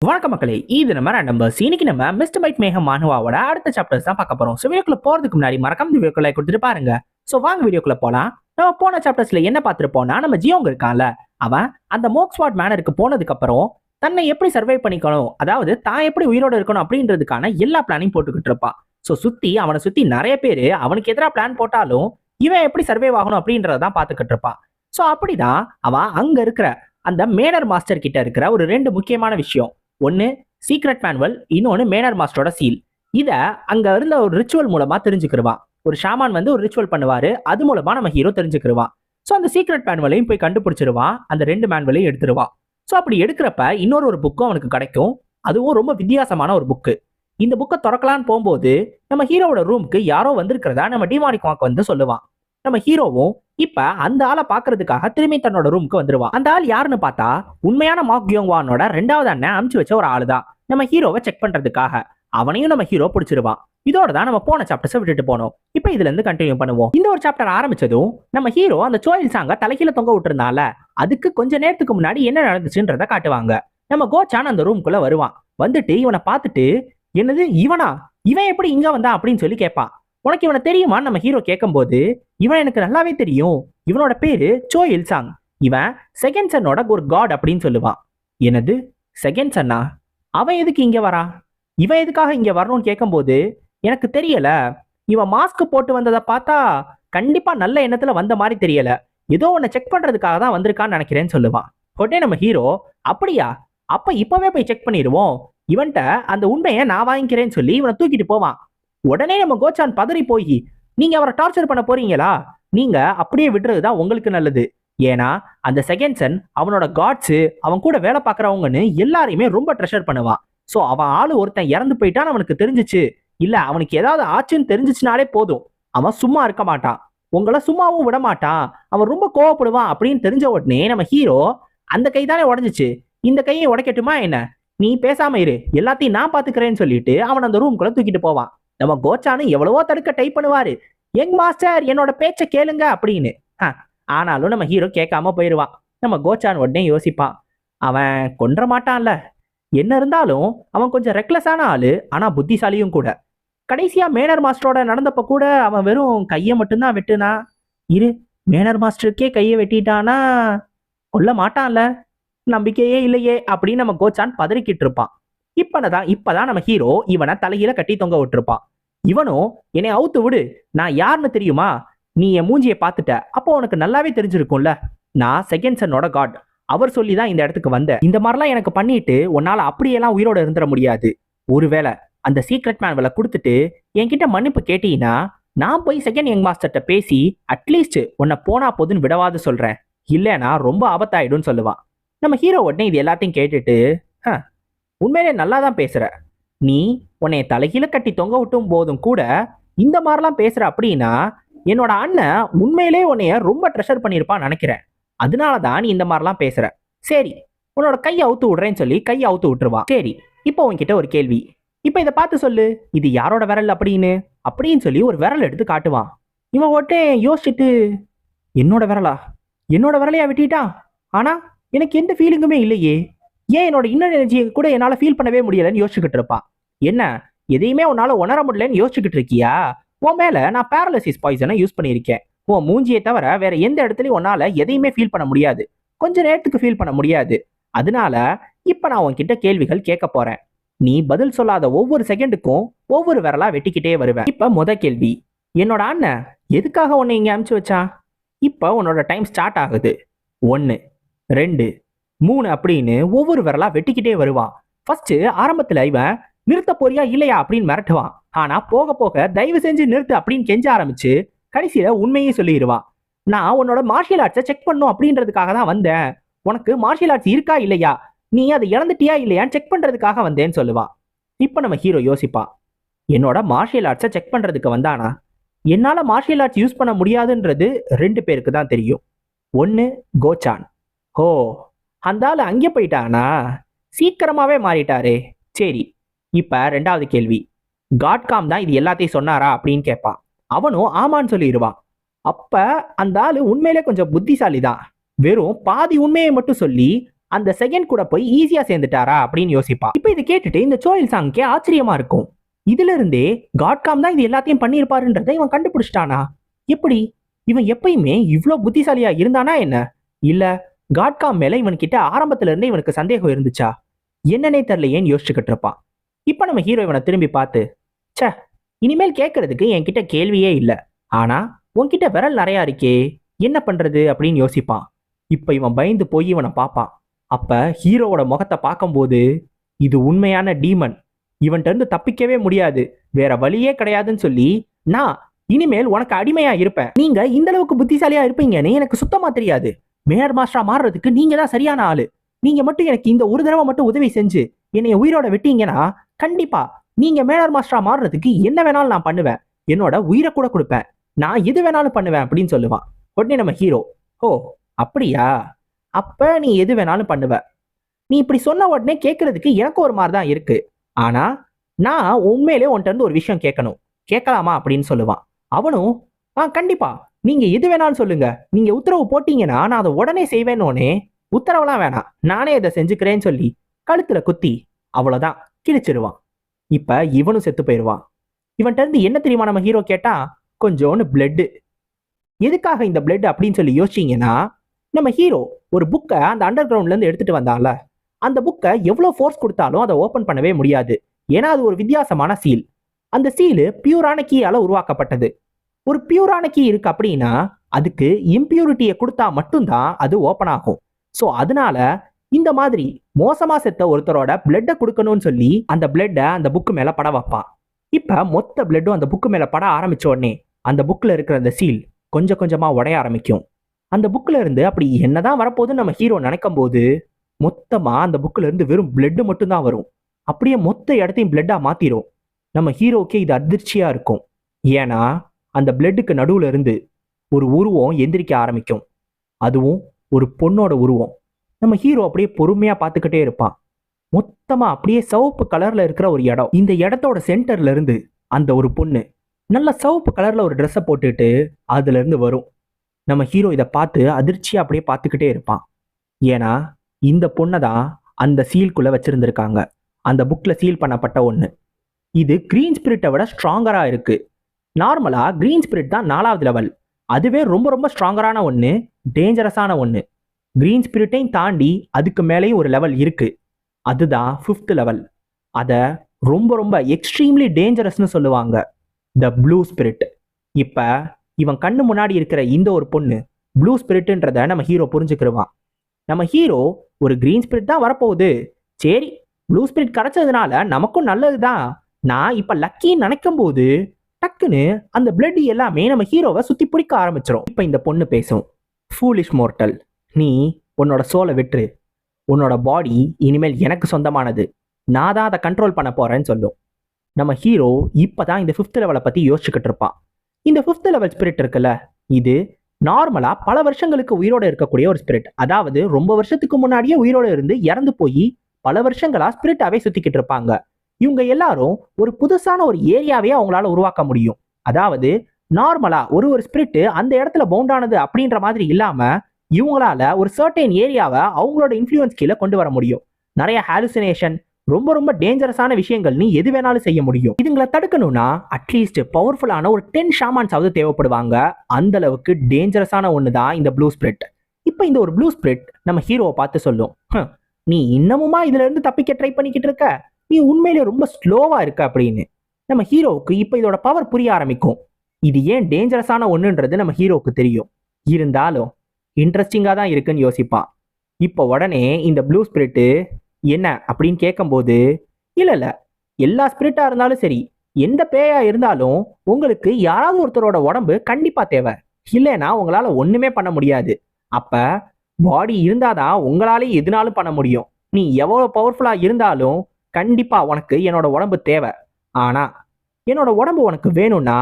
வணக்கம் மக்களே, இது நம்ம நம்பர்ஸ். இன்னைக்கு நம்ம மிஸ்டர் மைட் மேகம் மானுவாவோட அடுத்த சாப்டர்ஸ் தான் பார்க்க போறோம். ஸோ வீடியோக்குள்ள போறதுக்கு முன்னாடி மறக்காம இந்த வீடியோக்குள்ள கொடுத்துட்டு பாருங்க. ஸோ வாங்க வீடியோக்குள்ள போலாம். நம்ம போன சாப்டர்ஸ்ல என்ன பார்த்துருப்போம்னா, நம்ம ஜியோங்க இருக்கான்ல, அவன் அந்த மோக்ஸ்வாட் மேனருக்கு போனதுக்கு அப்புறம் தன்னை எப்படி சர்வை பண்ணிக்கணும், அதாவது தான் எப்படி உயிரோட இருக்கணும் அப்படின்றதுக்கான எல்லா பிளானையும் போட்டுக்கிட்டு இருப்பான். ஸோ அவனை சுத்தி நிறைய பேர் அவனுக்கு எதிராக பிளான் போட்டாலும் இவன் எப்படி சர்வை ஆகணும் அப்படின்றதான் பார்த்துக்கிட்டு இருப்பான். ஸோ அப்படிதான் அவன் அங்க இருக்கிற அந்த மேனர் மாஸ்டர் கிட்ட இருக்கிற ஒரு ரெண்டு முக்கியமான விஷயம், ஒன்னு சீக்ரெட் மேனுவல், இன்னொன்னு மேனர் மாஸ்டரோட சீல். இத அங்க இருந்த ஒரு ரிச்சுவல் மூலமா தெரிஞ்சுக்கிருவான். ஒரு ஷாமான் வந்து ஒரு ரிச்சுவல் பண்ணுவாரு, அது மூலமா நம்ம ஹீரோ தெரிஞ்சுக்கிருவான். ஸோ அந்த சீக்ரெட் மேனுவலையும் போய் கண்டுபிடிச்சிருவான், அந்த ரெண்டு மேனுவலையும் எடுத்துருவான். ஸோ அப்படி எடுக்கிறப்ப இன்னொரு ஒரு புக்கும் அவனுக்கு கிடைக்கும், அதுவும் ரொம்ப வித்தியாசமான ஒரு புக்கு. இந்த புக்கை திறக்கலான்னு போகும்போது நம்ம ஹீரோவோட ரூமுக்கு யாரோ வந்திருக்கிறதா நம்ம டிமானிக் வாக் வந்து சொல்லுவான். நம்ம ஹீரோவும் இப்ப அந்த ஆளை பாக்குறதுக்காக திரும்பி தன்னோட ரூமுக்கு வந்துருவான். அந்த ஆள் யாருன்னு பார்த்தா உண்மையான மாக் கியோங்வானோட ரெண்டாவது அண்ணன் அமுச்சு வச்ச ஒரு ஆளு தான், நம்ம ஹீரோவை செக் பண்றதுக்காக. அவனையும் நம்ம ஹீரோ பிடிச்சிருவான். இதோட தான் நம்ம போன சாப்டர்ஸை விட்டுட்டு போனோம். இப்போ இதுல இருந்து கண்டினியூ பண்ணுவோம். இந்த ஒரு சாப்டர் ஆரம்பிச்சதும் நம்ம ஹீரோ அந்த சோயில் சாங்க தலைகீழ தொங்க விட்டுருந்தால அதுக்கு கொஞ்ச நேரத்துக்கு முன்னாடி என்ன நடந்துச்சுன்றத காட்டுவாங்க. நம்ம கோச்சான் அந்த ரூம்குள்ள வருவான். வந்துட்டு இவனை பார்த்துட்டு, என்னது இவனா, இவன் எப்படி இங்க வந்தான் அப்படின்னு சொல்லி கேட்பான். உனக்கு இவனை தெரியுமா நம்ம ஹீரோ கேட்கும்போது, இவன் எனக்கு நல்லாவே தெரியும், இவனோட பேரு சோ இல்சாங், இவன் செகண்ட் சன்னோட ஒரு காட் அப்படின்னு சொல்லுவான். என்னது செகண்ட் சன்னா, அவன் எதுக்கு இங்க வரா, இவன் எதுக்காக இங்க வரணும்னு கேட்கும்போது, எனக்கு தெரியல, இவன் மாஸ்க் போட்டு வந்ததை பார்த்தா கண்டிப்பா நல்ல எண்ணத்துல வந்த மாதிரி தெரியல, ஏதோ உன்னை செக் பண்றதுக்காக தான் வந்திருக்கான்னு நினைக்கிறேன்னு சொல்லுவான். உடனே நம்ம ஹீரோ, அப்படியா, அப்ப இப்பவே போய் செக் பண்ணிடுவோம், இவன்ட்ட அந்த உண்மையை நான் வாங்கிக்கிறேன்னு சொல்லி இவனை தூக்கிட்டு போவான். உடனே நம்ம கோச்சான் பதறி போய், நீங்க அவரை டார்ச்சர் பண்ண போறீங்களா, நீங்க அப்படியே விடுறதுதான் உங்களுக்கு நல்லது, ஏன்னா அந்த செகண்ட் சன் அவனோட காட்ஸ், அவன் கூட வேலை பார்க்கறவங்கன்னு எல்லாரையுமே ரொம்ப ட்ரெஷர் பண்ணுவான். ஸோ அவன் ஆளு ஒருத்தன் இறந்து போயிட்டான்னு அவனுக்கு தெரிஞ்சிச்சு, இல்ல அவனுக்கு ஏதாவது ஆச்சுன்னு தெரிஞ்சிச்சுனாலே போதும், அவன் சும்மா இருக்க மாட்டான், உங்களை சும்மாவும் விட மாட்டான், அவன் ரொம்ப கோவப்படுவான் அப்படின்னு தெரிஞ்ச உடனே நம்ம ஹீரோ, அந்த கை தானே உடஞ்சிச்சு, இந்த கையை உடைக்கட்டுமா என்ன, நீ பேசாம இரு, எல்லாத்தையும் நான் பாத்துக்கிறேன்னு சொல்லிட்டு அவன் அந்த ரூம்குள்ள தூக்கிட்டு போவான். நம்ம கோச்சானு எவ்வளவோ தடுக்க ட்ரை பண்ணுவாரு, யங் மாஸ்டர் என்னோட பேச்ச கேளுங்க அப்படின்னு. ஆனாலும் நம்ம ஹீரோ கேட்காம போயிடுவான். நம்ம கோச்சான் உடனே யோசிப்பான், அவன் கொன்ற மாட்டான்ல, என்ன இருந்தாலும் அவன் கொஞ்சம் ரெக்லஸான ஆளு, ஆனா புத்திசாலியும் கூட. கடைசியா மேனர் மாஸ்டரோட நடந்தப்ப கூட அவன் வெறும் கையை மட்டும்தான் வெட்டுனா, இரு, மேனர் மாஸ்டருக்கே கையை வெட்டிட்டானா கொல்ல மாட்டான்ல, நம்பிக்கையே இல்லையே அப்படின்னு நம்ம கோச்சான் பதறிக்கிட்டு இருப்பான். இப்பதான் நம்ம ஹீரோ இவனை தலையில கட்டி தொங்க விட்டுருப்பான். இவனும், என்னை அவுத்து விடு, நான் யாருன்னு தெரியுமா, நீ என் மூஞ்சியை பார்த்துட்ட, அப்போ உனக்கு நல்லாவே தெரிஞ்சிருக்கும்ல, நான் செகண்ட் சன்னோட காட், அவர் சொல்லிதான் இந்த இடத்துக்கு வந்த, இந்த மாதிரிலாம் எனக்கு பண்ணிட்டு உன்னால அப்படியெல்லாம் உயிரோட இருந்துட முடியாது, ஒருவேளை அந்த சீக்ரெட் மேனுவலை கொடுத்துட்டு என்கிட்ட மன்னிப்பு கேட்டீங்கன்னா நான் போய் செகண்ட் யங் மாஸ்டர்கிட்ட பேசி அட்லீஸ்ட் உன்னை போனா போதுன்னு விடவாது சொல்றேன், இல்லைன்னா ரொம்ப ஆபத்தாயிடும் சொல்லுவான். நம்ம ஹீரோ உடனே இது எல்லாத்தையும் கேட்டுட்டு, உண்மையிலே நல்லா தான் பேசுற, நீ உன்னை தலைகீழ கட்டி தொங்க விட்டும் போதும் கூட இந்த மாதிரிலாம் பேசுற அப்படின்னா என்னோட அண்ணன் உண்மையிலே உன்னைய ரொம்ப ட்ரெஷர் பண்ணியிருப்பான்னு நினைக்கிறேன், அதனாலதான் நீ இந்த மாதிரிலாம் பேசுற, சரி உன்னோட கையை அவுத்து விடுறேன்னு சொல்லி கையை அவுத்து விட்டுருவான். சரி, இப்போ உன்கிட்ட ஒரு கேள்வி, இப்போ இதை பார்த்து சொல்லு, இது யாரோட விரல் அப்படின்னு சொல்லி ஒரு விரல் எடுத்து காட்டுவான். இவன் ஒட்டே யோசிச்சுட்டு, என்னோட விரலா, என்னோட விரலையா வெட்டிட்டான், ஆனா எனக்கு எந்த ஃபீலிங்குமே இல்லையே, ஏன் என்னோட இன்னர் எனர்ஜியை கூட என்னால ஃபீல் பண்ணவே முடியலன்னு யோசிச்சுக்கிட்டு இருப்பான். என்ன, எதையுமே உன்னால உணர முடியலன்னு யோசிச்சுக்கிட்டு இருக்கியா, உன் மேல நான் பேரலிசிஸ் பாய்சனை யூஸ் பண்ணியிருக்கேன், உன் மூஞ்சியை தவிர வேற எந்த இடத்துலயும் உன்னால எதையுமே ஃபீல் பண்ண முடியாது, கொஞ்ச நேரத்துக்கு ஃபீல் பண்ண முடியாது, அதனால இப்ப நான் உன்கிட்ட கேள்விகள் கேட்க போறேன், நீ பதில் சொல்லாத ஒவ்வொரு செகண்டுக்கும் ஒவ்வொரு விரலா வெட்டிக்கிட்டே வருவேன். இப்ப முத கேள்வி, என்னோட அண்ணன் எதுக்காக உன்னை இங்க அனுப்பிச்சு வச்சான், இப்ப உன்னோட டைம் ஸ்டார்ட் ஆகுது, 1 2 3 அப்படின்னு ஒவ்வொரு விரலா வெட்டிக்கிட்டே வருவான். ஃபர்ஸ்ட் ஆரம்பத்துல இவன் நிறுத்த போறியா இல்லையா அப்படின்னு மிரட்டுவான், ஆனா போக போக தயவு செஞ்சு நிறுத்து அப்படின்னு கெஞ்ச ஆரம்பிச்சு கடைசியில உண்மையே சொல்லிடுவான். நான் உன்னோட மார்ஷியல் ஆர்ட்ஸை செக் பண்ணும் அப்படின்றதுக்காக தான் வந்தேன், உனக்கு மார்ஷியல் ஆர்ட்ஸ் இருக்கா இல்லையா, நீ அதை இழந்துட்டியா இல்லையான்னு செக் பண்றதுக்காக வந்தேன்னு சொல்லுவான். இப்ப நம்ம ஹீரோ யோசிப்பான், என்னோட மார்ஷியல் ஆர்ட்ஸை செக் பண்றதுக்கு வந்தானா, என்னால மார்ஷியல் ஆர்ட்ஸ் யூஸ் பண்ண முடியாதுன்றது 2 பேருக்கு தான் தெரியும், ஒன்னு கோச்சான், ஓ அந்த ஆளு அங்கே போயிட்டானா, சீக்கிரமாவே மாறிட்டாரே, சரி இப்ப 2வது கேள்வி, காட்காம் தான் இது எல்லாத்தையும் சொன்னாரா அப்படின்னு கேட்பான். அவனும் ஆமான்னு சொல்லிடுவான். அப்ப அந்த ஆளு உண்மையிலே கொஞ்சம் புத்திசாலி தான், வெறும் பாதி உண்மையை மட்டும் சொல்லி அந்த செகண்ட் கூட போய் ஈஸியா சேர்ந்துட்டாரா அப்படின்னு யோசிப்பா. இப்ப இதை கேட்டுட்டு இந்த சோயில் சாங்க்கே ஆச்சரியமா இருக்கும். இதுல இருந்தே காட்காம் தான் இது எல்லாத்தையும் பண்ணியிருப்பாருன்றதை இவன் கண்டுபிடிச்சிட்டானா? எப்படி? இவன் எப்பயுமே இவ்ளோ புத்திசாலியா இருந்தானா என்ன? இல்ல காட்காம் மேல இவன் கிட்ட ஆரம்பத்துல இருந்தே இவனுக்கு சந்தேகம் இருந்துச்சா? என்னன்னே தெரியலையேன்னு யோசிச்சுக்கிட்டு இருப்பான். இப்ப நம்ம ஹீரோ இவனை திரும்பி பார்த்து, ச்சே, இனிமேல் கேட்கறதுக்கு என்கிட்ட கேள்வியே இல்ல. ஆனா உன்கிட்ட விரல் நிறையா இருக்கே, என்ன பண்றது அப்படின்னு யோசிப்பான். இப்ப இவன் பயந்து போய் இவனை பார்ப்பான். அப்ப ஹீரோவோட முகத்தை பார்க்கும்போது, இது உண்மையான டீமன், இவன்கிட்ட இருந்து தப்பிக்கவே முடியாது, வேற வழியே கிடையாதுன்னு சொல்லி, நான் இனிமேல் உனக்கு அடிமையா இருப்பேன். நீங்க இந்த அளவுக்கு புத்திசாலியா இருப்பீங்கன்னு எனக்கு சுத்தமா தெரியாது. மேயர் மாஸ்டரா மாறுறதுக்கு நீங்க தான் சரியான ஆளு. நீங்க மட்டும் எனக்கு இந்த ஒரு தடவை மட்டும் உதவி செஞ்சு என்னைய உயிரோட விட்டீங்கன்னா கண்டிப்பா நீங்க மேயர் மாஸ்டரா மாறுறதுக்கு என்ன வேணாலும் நான் பண்ணுவேன். என்னோட உயிரை கூட கொடுப்பேன். நான் எது வேணாலும் பண்ணுவேன் அப்படின்னு சொல்லுவான். உடனே நம்ம ஹீரோ, ஓ அப்படியா, அப்ப நீ எது வேணாலும் பண்ணுவ. நீ இப்படி சொன்ன உடனே கேட்கறதுக்கு எனக்கு ஒரு மாதிரி தான் இருக்கு. ஆனா நான் உண்மையிலே உன்கிட்ட இருந்து ஒரு விஷயம் கேட்கணும், கேட்கலாமா அப்படின்னு சொல்லுவான். அவனும் கண்டிப்பா நீங்க எது வேணாலும் சொல்லுங்க, நீங்க உத்தரவு போட்டீங்கன்னா நான் அதை உடனே செய்வேன்னோனே, உத்தரவுலாம் வேணாம், நானே இதை செஞ்சுக்கிறேன்னு சொல்லி கழுத்துல குத்தி அவ்வளவுதான் கிழிச்சிருவான். இப்ப இவனும் செத்து போயிடுவான். இவன்கிட்ட இருந்து என்ன தெரியுமா நம்ம ஹீரோ கேட்டா, கொஞ்சோன்னு பிளட். எதுக்காக இந்த பிளட் அப்படின்னு சொல்லி யோசிச்சீங்கன்னா, நம்ம ஹீரோ ஒரு புக்கை அந்த அண்டர் கிரவுண்ட்ல இருந்து எடுத்துட்டு வந்தான்ல, அந்த புக்கை எவ்வளவு ஃபோர்ஸ் கொடுத்தாலும் அதை ஓபன் பண்ணவே முடியாது. ஏன்னா அது ஒரு வித்தியாசமான சீல். அந்த சீலு பியூரான கீயால உருவாக்கப்பட்டது. ஒரு பியூரான கீ இருக்கு அப்படின்னா அதுக்கு இம்பியூரிட்டியை கொடுத்தா மட்டும்தான் அது ஓபன் ஆகும். ஸோ அதனால இந்த மாதிரி மோசமா செத்த ஒருத்தரோட பிளட்டை கொடுக்கணும்னு சொல்லி அந்த பிளட்டை அந்த புக்கு மேல பட வைப்பான். இப்ப மொத்த பிளட்டும் அந்த புக்கு மேல பட ஆரம்பிச்ச உடனே அந்த புக்ல இருக்கிற அந்த சீல் கொஞ்சம் கொஞ்சமா உடைய ஆரம்பிக்கும். அந்த புக்ல இருந்து அப்படி என்னதான் வரப்போகுதுன்னு நம்ம ஹீரோ நினைக்கும் போது மொத்தமா அந்த புக்ல இருந்து வெறும் பிளட் மட்டும் தான் வரும். அப்படியே மொத்த இடத்தையும் பிளட்டா மாத்திரும். நம்ம ஹீரோக்கே இது அதிர்ச்சியா இருக்கும். ஏன்னா அந்த பிளட்டுக்கு நடுவுல இருந்து ஒரு உருவம் எந்திரிக்க ஆரம்பிக்கும். அதுவும் ஒரு பொண்ணோட உருவம். நம்ம ஹீரோ அப்படியே பொறுமையா பார்த்துக்கிட்டே இருப்பான். மொத்தமா அப்படியே சிவப்பு கலர்ல இருக்கிற ஒரு இடம். இந்த இடத்தோட சென்டர்ல இருந்து அந்த ஒரு பொண்ணு நல்ல சிவப்பு கலர்ல ஒரு ட்ரெஸ்ஸை போட்டுட்டு அதுல இருந்து வரும். நம்ம ஹீரோ இதை பார்த்து அதிர்ச்சியா அப்படியே பார்த்துக்கிட்டே இருப்பான். ஏன்னா இந்த பொண்ணை தான் அந்த சீல்குள்ள வச்சிருந்திருக்காங்க. அந்த புக்ல சீல் பண்ணப்பட்ட ஒண்ணு. இது கிரீன் ஸ்பிரிட்டை விட ஸ்ட்ராங்கரா இருக்கு. நார்மலா கிரீன் ஸ்பிரிட் தான் 4வது லெவல். அதுவே ரொம்ப ரொம்ப ஸ்ட்ராங்கரான ஒன்று, டேஞ்சரஸான ஒன்று. கிரீன் ஸ்பிரிட்டையும் தாண்டி அதுக்கு மேலேயும் ஒரு லெவல் இருக்கு. அதுதான் 5th லெவல். அதை ரொம்ப ரொம்ப எக்ஸ்ட்ரீம்லி டேஞ்சரஸ்னு சொல்லுவாங்க, த ப்ளூ ஸ்பிரிட். இப்போ இவன் கண்ணு முன்னாடி இருக்கிற இந்த ஒரு பொண்ணு ப்ளூ ஸ்பிரிட்ன்றத நம்ம ஹீரோ புரிஞ்சுக்கிடுவான். நம்ம ஹீரோ ஒரு கிரீன் ஸ்பிரிட் தான் வரப்போகுது, சரி ப்ளூ ஸ்பிரிட் கிடைச்சதுனால நமக்கும் நல்லதுதான், நான் இப்போ லக்கின்னு நினைக்கும் போது டக்குன்னு அந்த பிளட் எல்லாமே நம்ம ஹீரோவை சுத்தி பிடிக்க ஆரம்பிச்சிடும். இப்ப இந்த பொண்ணு பேசும், ஃபூலிஷ் மோர்ட்டல், நீ உன்னோட சோலை விட்டுரு, உன்னோட பாடி இனிமேல் எனக்கு சொந்தமானது, நான் தான் அதை கண்ட்ரோல் பண்ண போறேன்னு சொல்லும். நம்ம ஹீரோ இப்பதான் இந்த 5th லெவலை பத்தி யோசிச்சுக்கிட்டு இருப்பான். இந்த 5th லெவல் ஸ்பிரிட் இருக்குல்ல, இது நார்மலா பல வருஷங்களுக்கு உயிரோட இருக்கக்கூடிய ஒரு ஸ்பிரிட். அதாவது ரொம்ப வருஷத்துக்கு முன்னாடியே உயிரோட இருந்து இறந்து போய் பல வருஷங்களா ஸ்பிரிட்டாவே சுத்திக்கிட்டு இருப்பாங்க. இவங்க எல்லாரும் ஒரு புதுசான ஒரு ஏரியாவே அவங்களால உருவாக்க முடியும். அதாவது நார்மலா ஒரு ஸ்பிரிட் அந்த இடத்துல பவுண்டானது அப்படின்ற மாதிரி இல்லாம இவங்களால ஒரு சர்டைன் ஏரியாவை அவங்களோட இன்ஃப்ளூயன்ஸ் கீழே கொண்டு வர முடியும். நிறைய ஹாலுசினேஷன், ரொம்ப ரொம்ப டேஞ்சரஸான விஷயங்கள் நீ எது வேணாலும் செய்ய முடியும். இதுங்களை தடுக்கணும்னா அட்லீஸ்ட் பவர்ஃபுல்லான ஒரு 10 ஷாமான்ஸ் ஆவது தேவைப்படுவாங்க. அந்த அளவுக்கு டேஞ்சரஸான ஒன்று தான் இந்த ப்ளூ ஸ்பிரிட். இப்போ இந்த ஒரு ப்ளூ ஸ்பிரிட் நம்ம ஹீரோவை பார்த்து சொல்லும், நீ இன்னமுமா இதுல இருந்து தப்பிக்க ட்ரை பண்ணிக்கிட்டு இருக்க, நீ உண்மையிலே ரொம்ப ஸ்லோவா இருக்க அப்படின்னு. நம்ம ஹீரோவுக்கு இப்போ இதோட பவர் புரிய ஆரம்பிக்கும். இது ஏன் டேஞ்சரஸான ஒன்றுன்றது நம்ம ஹீரோவுக்கு தெரியும். இருந்தாலும் இன்ட்ரெஸ்டிங்காக தான் இருக்குன்னு யோசிப்பான். இப்போ உடனே இந்த ப்ளூ ஸ்பிரிட்டு என்ன அப்படின்னு கேட்கும்போது, இல்லை எல்லா ஸ்பிரிட்டாக இருந்தாலும் சரி, எந்த பேயா இருந்தாலும் உங்களுக்கு யாராவது ஒருத்தரோட உடம்பு கண்டிப்பாக தேவை, இல்லைன்னா உங்களால் ஒன்றுமே பண்ண முடியாது. அப்போ பாடி இருந்தாதான் உங்களாலே எதுனாலும் பண்ண முடியும். நீ எவ்வளோ பவர்ஃபுல்லாக இருந்தாலும் கண்டிப்பாக உனக்கு என்னோட உடம்பு தேவை. ஆனால் என்னோட உடம்பு உனக்கு வேணும்னா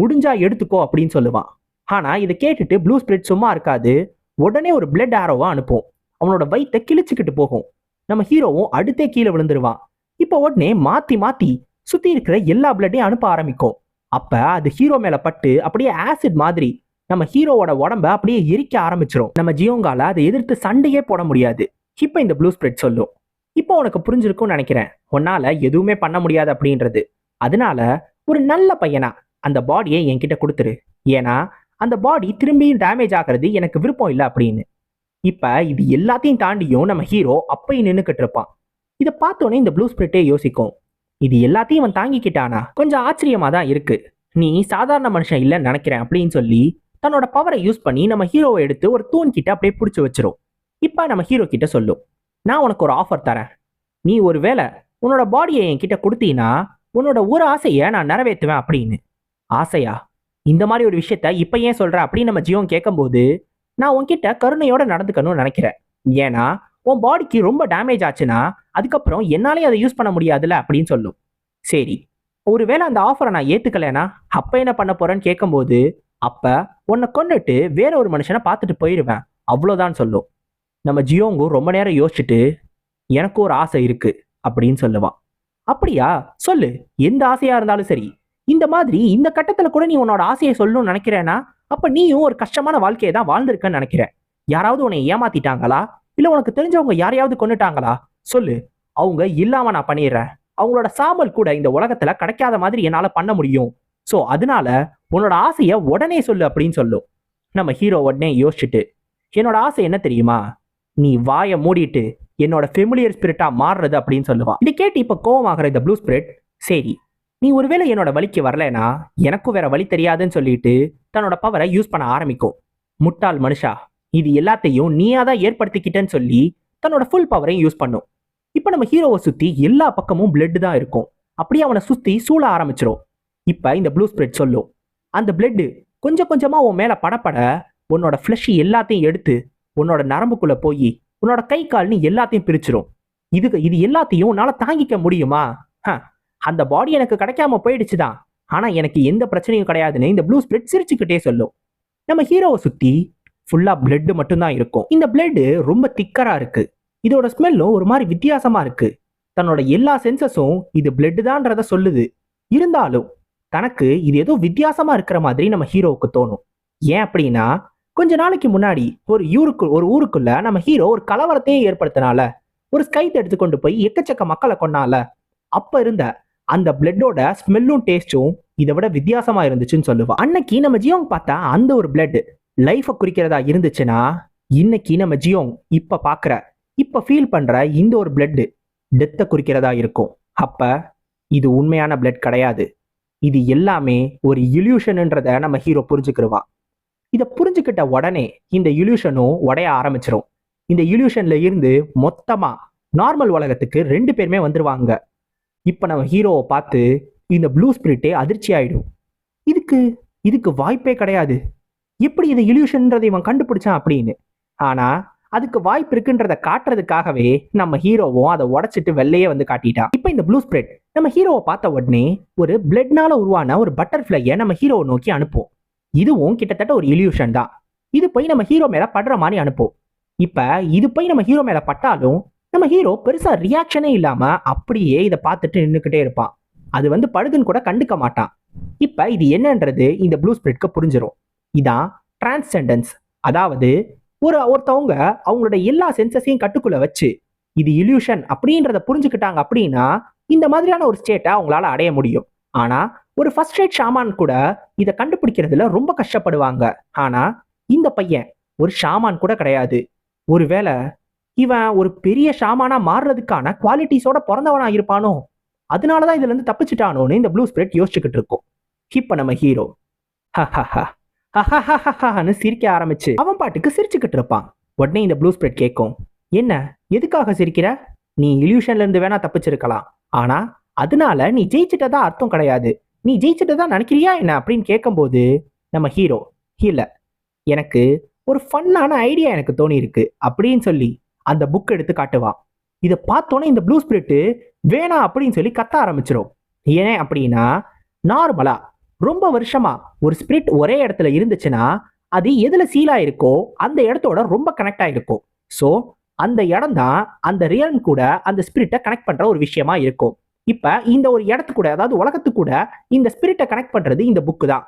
முடிஞ்சா எடுத்துக்கோ அப்படின்னு சொல்லுவான். ஆனால் இதை கேட்டுட்டு ப்ளூ ஸ்பிரிட் சும்மா இருக்காது. உடனே ஒரு பிளட் ஆரோவா அனுப்பும். அவனோட வயிற்றை கிழிச்சுக்கிட்டு போகும். நம்ம ஹீரோவும் அடுத்தே கீழே விழுந்துருவான். இப்போ உடனே மாற்றி மாற்றி சுற்றி இருக்கிற எல்லா பிளட்டையும் அனுப்ப ஆரம்பிக்கும். அப்போ அது ஹீரோ மேலே பட்டு அப்படியே ஆசிட் மாதிரி நம்ம ஹீரோவோட உடம்ப அப்படியே எரிக்க ஆரம்பிச்சிடும். நம்ம ஜியோங்கால அதை எதிர்த்து சண்டையே போட முடியாது. இப்போ இந்த ப்ளூ ஸ்பிரிட் சொல்லும், இப்போ உனக்கு புரிஞ்சிருக்கும்னு நினைக்கிறேன், உன்னால எதுவுமே பண்ண முடியாது அப்படின்றது. அதனால ஒரு நல்ல பையனா அந்த பாடியை என்கிட்ட கொடுத்துரு. ஏன்னா அந்த பாடி திரும்பியும் டேமேஜ் ஆகிறது எனக்கு விருப்பம் இல்லை அப்படின்னு. இப்ப இது எல்லாத்தையும் தாண்டியும் நம்ம ஹீரோ அப்பயும் நின்னுக்கிட்டு இருப்பான். இதை பார்த்தோன்னே இந்த ப்ளூ ஸ்பிரிட்டே யோசிக்கும், இது எல்லாத்தையும் அவன் தாங்கிக்கிட்டானா, கொஞ்சம் ஆச்சரியமா தான் இருக்கு. நீ சாதாரண மனுஷன் இல்லைன்னு நினைக்கிறேன் அப்படின்னு சொல்லி தன்னோட பவரை யூஸ் பண்ணி நம்ம ஹீரோவை எடுத்து ஒரு தூண் கிட்ட அப்படியே பிடிச்சி வச்சிரும். இப்ப நம்ம ஹீரோ கிட்ட சொல்லும், நான் உனக்கு ஒரு ஆஃபர் தரேன். நீ ஒருவேளை உன்னோட பாடியை என்கிட்ட கொடுத்தீங்கன்னா உன்னோட ஒரு ஆசையை நான் நிறைவேற்றுவேன் அப்படின்னு. ஆசையா? இந்த மாதிரி ஒரு விஷயத்த இப்ப ஏன் சொல்ற அப்படின்னு நம்ம ஜியோன் கேட்கும்போது, நான் உன்கிட்ட கருணையோட நடந்துக்கணும்னு நினைக்கிறேன். ஏன்னா உன் பாடிக்கு ரொம்ப டேமேஜ் ஆச்சுன்னா அதுக்கப்புறம் என்னாலே அதை யூஸ் பண்ண முடியாதுல்ல அப்படின்னு சொல்லும். சரி, ஒருவேளை அந்த ஆஃபரை நான் ஏத்துக்கலைன்னா அப்ப என்ன பண்ண போறேன்னு கேட்கும்போது, அப்ப உன்னை கொண்டுட்டு வேற ஒரு மனுஷனை பார்த்துட்டு போயிடுவேன், அவ்வளோதான் சொல்லும். நம்ம ஜியோங்கு ரொம்ப நேரம் யோசிச்சுட்டு, எனக்கு ஒரு ஆசை இருக்கு அப்படின்னு சொல்லுவான். அப்படியா, சொல்லு, எந்த ஆசையா இருந்தாலும் சரி. இந்த மாதிரி இந்த கட்டத்துல கூட நீ உன்னோட ஆசையை சொல்லணும்னு நினைக்கிறேன்னா அப்ப நீயும் ஒரு கஷ்டமான வாழ்க்கையை தான் வாழ்ந்திருக்கன்னு நினைக்கிறேன். யாராவது உன்னை ஏமாத்திட்டாங்களா, இல்ல உனக்கு தெரிஞ்சவங்க யாரையாவது கொன்னுட்டாங்களா? சொல்லு, அவங்க இல்லாம நான் பண்ணிடுறேன். அவங்களோட சாம்பல் கூட இந்த உலகத்துல கிடைக்காத மாதிரி என்னால பண்ண முடியும். சோ அதனால உன்னோட ஆசைய உடனே சொல்லு அப்படின்னு சொல்லும். நம்ம ஹீரோ உடனே யோசிச்சுட்டு, என்னோட ஆசை என்ன தெரியுமா, நீ வாயை மூடிட்டு என்னோட ஃபெமிலியர் ஸ்பிரிட்டா மாறுறது அப்படின்னு சொல்லுவா. இதை கேட்டு இப்ப கோவமாகிற இந்த ப்ளூ ஸ்பிரிட், சரி நீ ஒருவேளை என்னோட வழிக்கு வரலனா எனக்கும் வேற வழி தெரியாதுன்னு சொல்லிட்டு தன்னோட பவரை யூஸ் பண்ண ஆரம்பிக்கும். முட்டாள் மனுஷா, இது எல்லாத்தையும் நீயா தான் ஏற்படுத்திக்கிட்டேன்னு சொல்லி தன்னோட ஃபுல் பவரையும் யூஸ் பண்ணும். இப்ப நம்ம ஹீரோவை சுத்தி எல்லா பக்கமும் பிளட் தான் இருக்கும். அப்படியே அவனை சுத்தி சூழ ஆரம்பிச்சிரும். இப்ப இந்த ப்ளூ ஸ்பிரிட் சொல்லும், அந்த பிளட் கொஞ்சம் கொஞ்சமா உன் மேல படப்பட உன்னோட ஃபிளஷ் எல்லாத்தையும் எடுத்து உன்னோட நரம்புக்குள்ள போய் உன்னோட கை கால்னு எல்லாத்தையும் பிரிச்சிரும். இது எல்லாத்தையும் உன்னால தாங்கிக்க முடியுமா? அந்த பாடி எனக்கு கிடைக்காம போயிடுச்சுதான், ஆனா எனக்கு எந்த பிரச்சனையும் கிடையாதுன்னு இந்த ப்ளூ ஸ்பிரிட் சிரிச்சுக்கிட்டே சொல்லும். நம்ம ஹீரோவை சுத்தி ஃபுல்லா பிளட் மட்டும்தான் இருக்கும். இந்த பிளட் ரொம்ப திக்கரா இருக்கு. இதோட ஸ்மெல்லும் ஒரு மாதிரி வித்தியாசமா இருக்கு. தன்னோட எல்லா சென்சஸும் இது பிளட் தான்றத சொல்லுது. இருந்தாலும் தனக்கு இது ஏதோ வித்தியாசமா இருக்கிற மாதிரி நம்ம ஹீரோவுக்கு தோணும். ஏன் அப்படின்னா, கொஞ்ச நாளைக்கு முன்னாடி ஒரு ஊருக்குள்ள நம்ம ஹீரோ ஒரு கலவரத்தையே ஏற்படுத்தினால, ஒரு ஸ்கைட் எடுத்துக்கொண்டு போய் எக்கச்சக்க மக்களை கொண்டால, அப்ப இருந்த அந்த பிளட்டோட ஸ்மெல்லும் டேஸ்டும் இதை விட வித்தியாசமா இருந்துச்சுன்னு சொல்லுவா. அன்னைக்கு நம்ம ஜியோங் பார்த்தா அந்த ஒரு பிளட் லைஃபை குறிக்கிறதா இருந்துச்சுன்னா, இன்னைக்கு நம்ம ஜியோங் இப்ப ஃபீல் பண்ற இந்த ஒரு பிளட் டெத்தை குறிக்கிறதா இருக்கும். அப்ப இது உண்மையான பிளட் கிடையாது, இது எல்லாமே ஒரு இல்யூஷன்ன்றத நம்ம ஹீரோ புரிஞ்சுக்கிடுவான். இதை புரிஞ்சுக்கிட்ட உடனே இந்த இல்யூஷனும் உடைய ஆரம்பிச்சிடும். இந்த இல்யூஷன்ல இருந்து மொத்தமா நார்மல் உலகத்துக்கு 2 பேருமே வந்துருவாங்க. இப்ப நம்ம ஹீரோவை பார்த்து இந்த ப்ளூ ஸ்பிரிட்டே அதிர்ச்சி ஆயிடும். இதுக்கு வாய்ப்பே கிடையாது, எப்படி இந்த இல்யூஷன்ன்றதை இவன் கண்டுபிடிச்சான் அப்படின்னு. ஆனா அதுக்கு வாய்ப்பு இருக்குன்றத காட்டுறதுக்காகவே நம்ம ஹீரோவும் அதை உடைச்சிட்டு வெளியே வந்து காட்டிட்டான். இப்ப இந்த ப்ளூ ஸ்பிரிட் நம்ம ஹீரோவை பார்த்த உடனே ஒரு பிளட்னால உருவான ஒரு பட்டர்ஃபிளையை நம்ம ஹீரோவை நோக்கி அனுப்பும். இதுவும் கிட்டத்தட்ட ஒரு இல்யூஷன் தான். இது போய் நம்ம ஹீரோ மேல படுற மாதிரி அனுப்பும். இப்ப இது போய் நம்ம ஹீரோ மேல பட்டாலும் நம்ம ஹீரோ பெருசா ரியாக்ஷனே இல்லாம அப்படியே இதை பார்த்துட்டு நின்றுக்கிட்டே இருப்பான். அது படுதுன்னு கூட கண்டுக்க மாட்டான். இப்ப இது என்னன்றது இந்த ப்ளூ ஸ்பிரிட்க்கு புரிஞ்சிடும். இதான் டிரான்ஸ்செண்டன்ஸ். அதாவது ஒருத்தவங்க அவங்களோட எல்லா சென்சஸையும் கட்டுக்குள்ள வச்சு இது இல்யூஷன் அப்படின்றத புரிஞ்சுக்கிட்டாங்க அப்படின்னா இந்த மாதிரியான ஒரு ஸ்டேட்டை அவங்களால அடைய முடியும். ஆனா ஒரு ஃபர்ஸ்ட் ரேட் ஷாமான் கூட இதை கண்டுபிடிக்கிறதுல ரொம்ப கஷ்டப்படுவாங்க. ஆனா இந்த பையன் ஒரு ஷாமான் கூட கிடையாது. ஒருவேளை இவன் ஒரு பெரிய ஷாமானா மாறுறதுக்கான குவாலிட்டிஸோட பிறந்தவனா இருப்பானோ, அதனாலதான் இதுல இருந்து தப்பிச்சுட்டானோன்னு இந்த ப்ளூ ஸ்பிரிட் யோசிச்சுக்கிட்டு இருக்கும். இப்ப நம்ம ஹீரோ சிரிக்க ஆரம்பிச்சு அவன் பாட்டுக்கு சிரிச்சுக்கிட்டு இருப்பான். உடனே இந்த ப்ளூ ஸ்பிரிட் கேட்கும், என்ன, எதுக்காக சிரிக்கிற? நீ இல்யூஷன்ல இருந்து வேணா தப்பிச்சிருக்கலாம், ஆனா அதனால நீ ஜெயிச்சிட்டதா அர்த்தம் கிடையாது. நீ ஜெயிச்சிட்டதா நினைக்கிறியா என்ன அப்படின்னு கேட்கும்போது நம்ம ஹீரோ, இல்ல, எனக்கு ஒரு ஃபன்னான ஐடியா எனக்கு தோணி இருக்கு அப்படின்னு சொல்லி அந்த புக் எடுத்து காட்டுவான். இதை பார்த்தோன்னே இந்த ப்ளூ ஸ்பிரிட் வேணாம் அப்படின்னு சொல்லி கத்த ஆரம்பிச்சிடும். ஏன் அப்படின்னா, நார்மலா ரொம்ப வருஷமா ஒரு ஸ்பிரிட் ஒரே இடத்துல இருந்துச்சுன்னா அது எதுல சீலா இருக்கோ அந்த இடத்தோட ரொம்ப கனெக்ட் ஆயிருக்கும். ஸோ அந்த இடம் தான் அந்த ரியல் கூட அந்த ஸ்பிரிட்டை கனெக்ட் பண்ற ஒரு விஷயமா இருக்கும். இப்ப இந்த ஒரு இடத்து கூட, அதாவது உலகத்து கூட இந்த ஸ்பிரிட்டை கனெக்ட் பண்றது இந்த புக்கு தான்.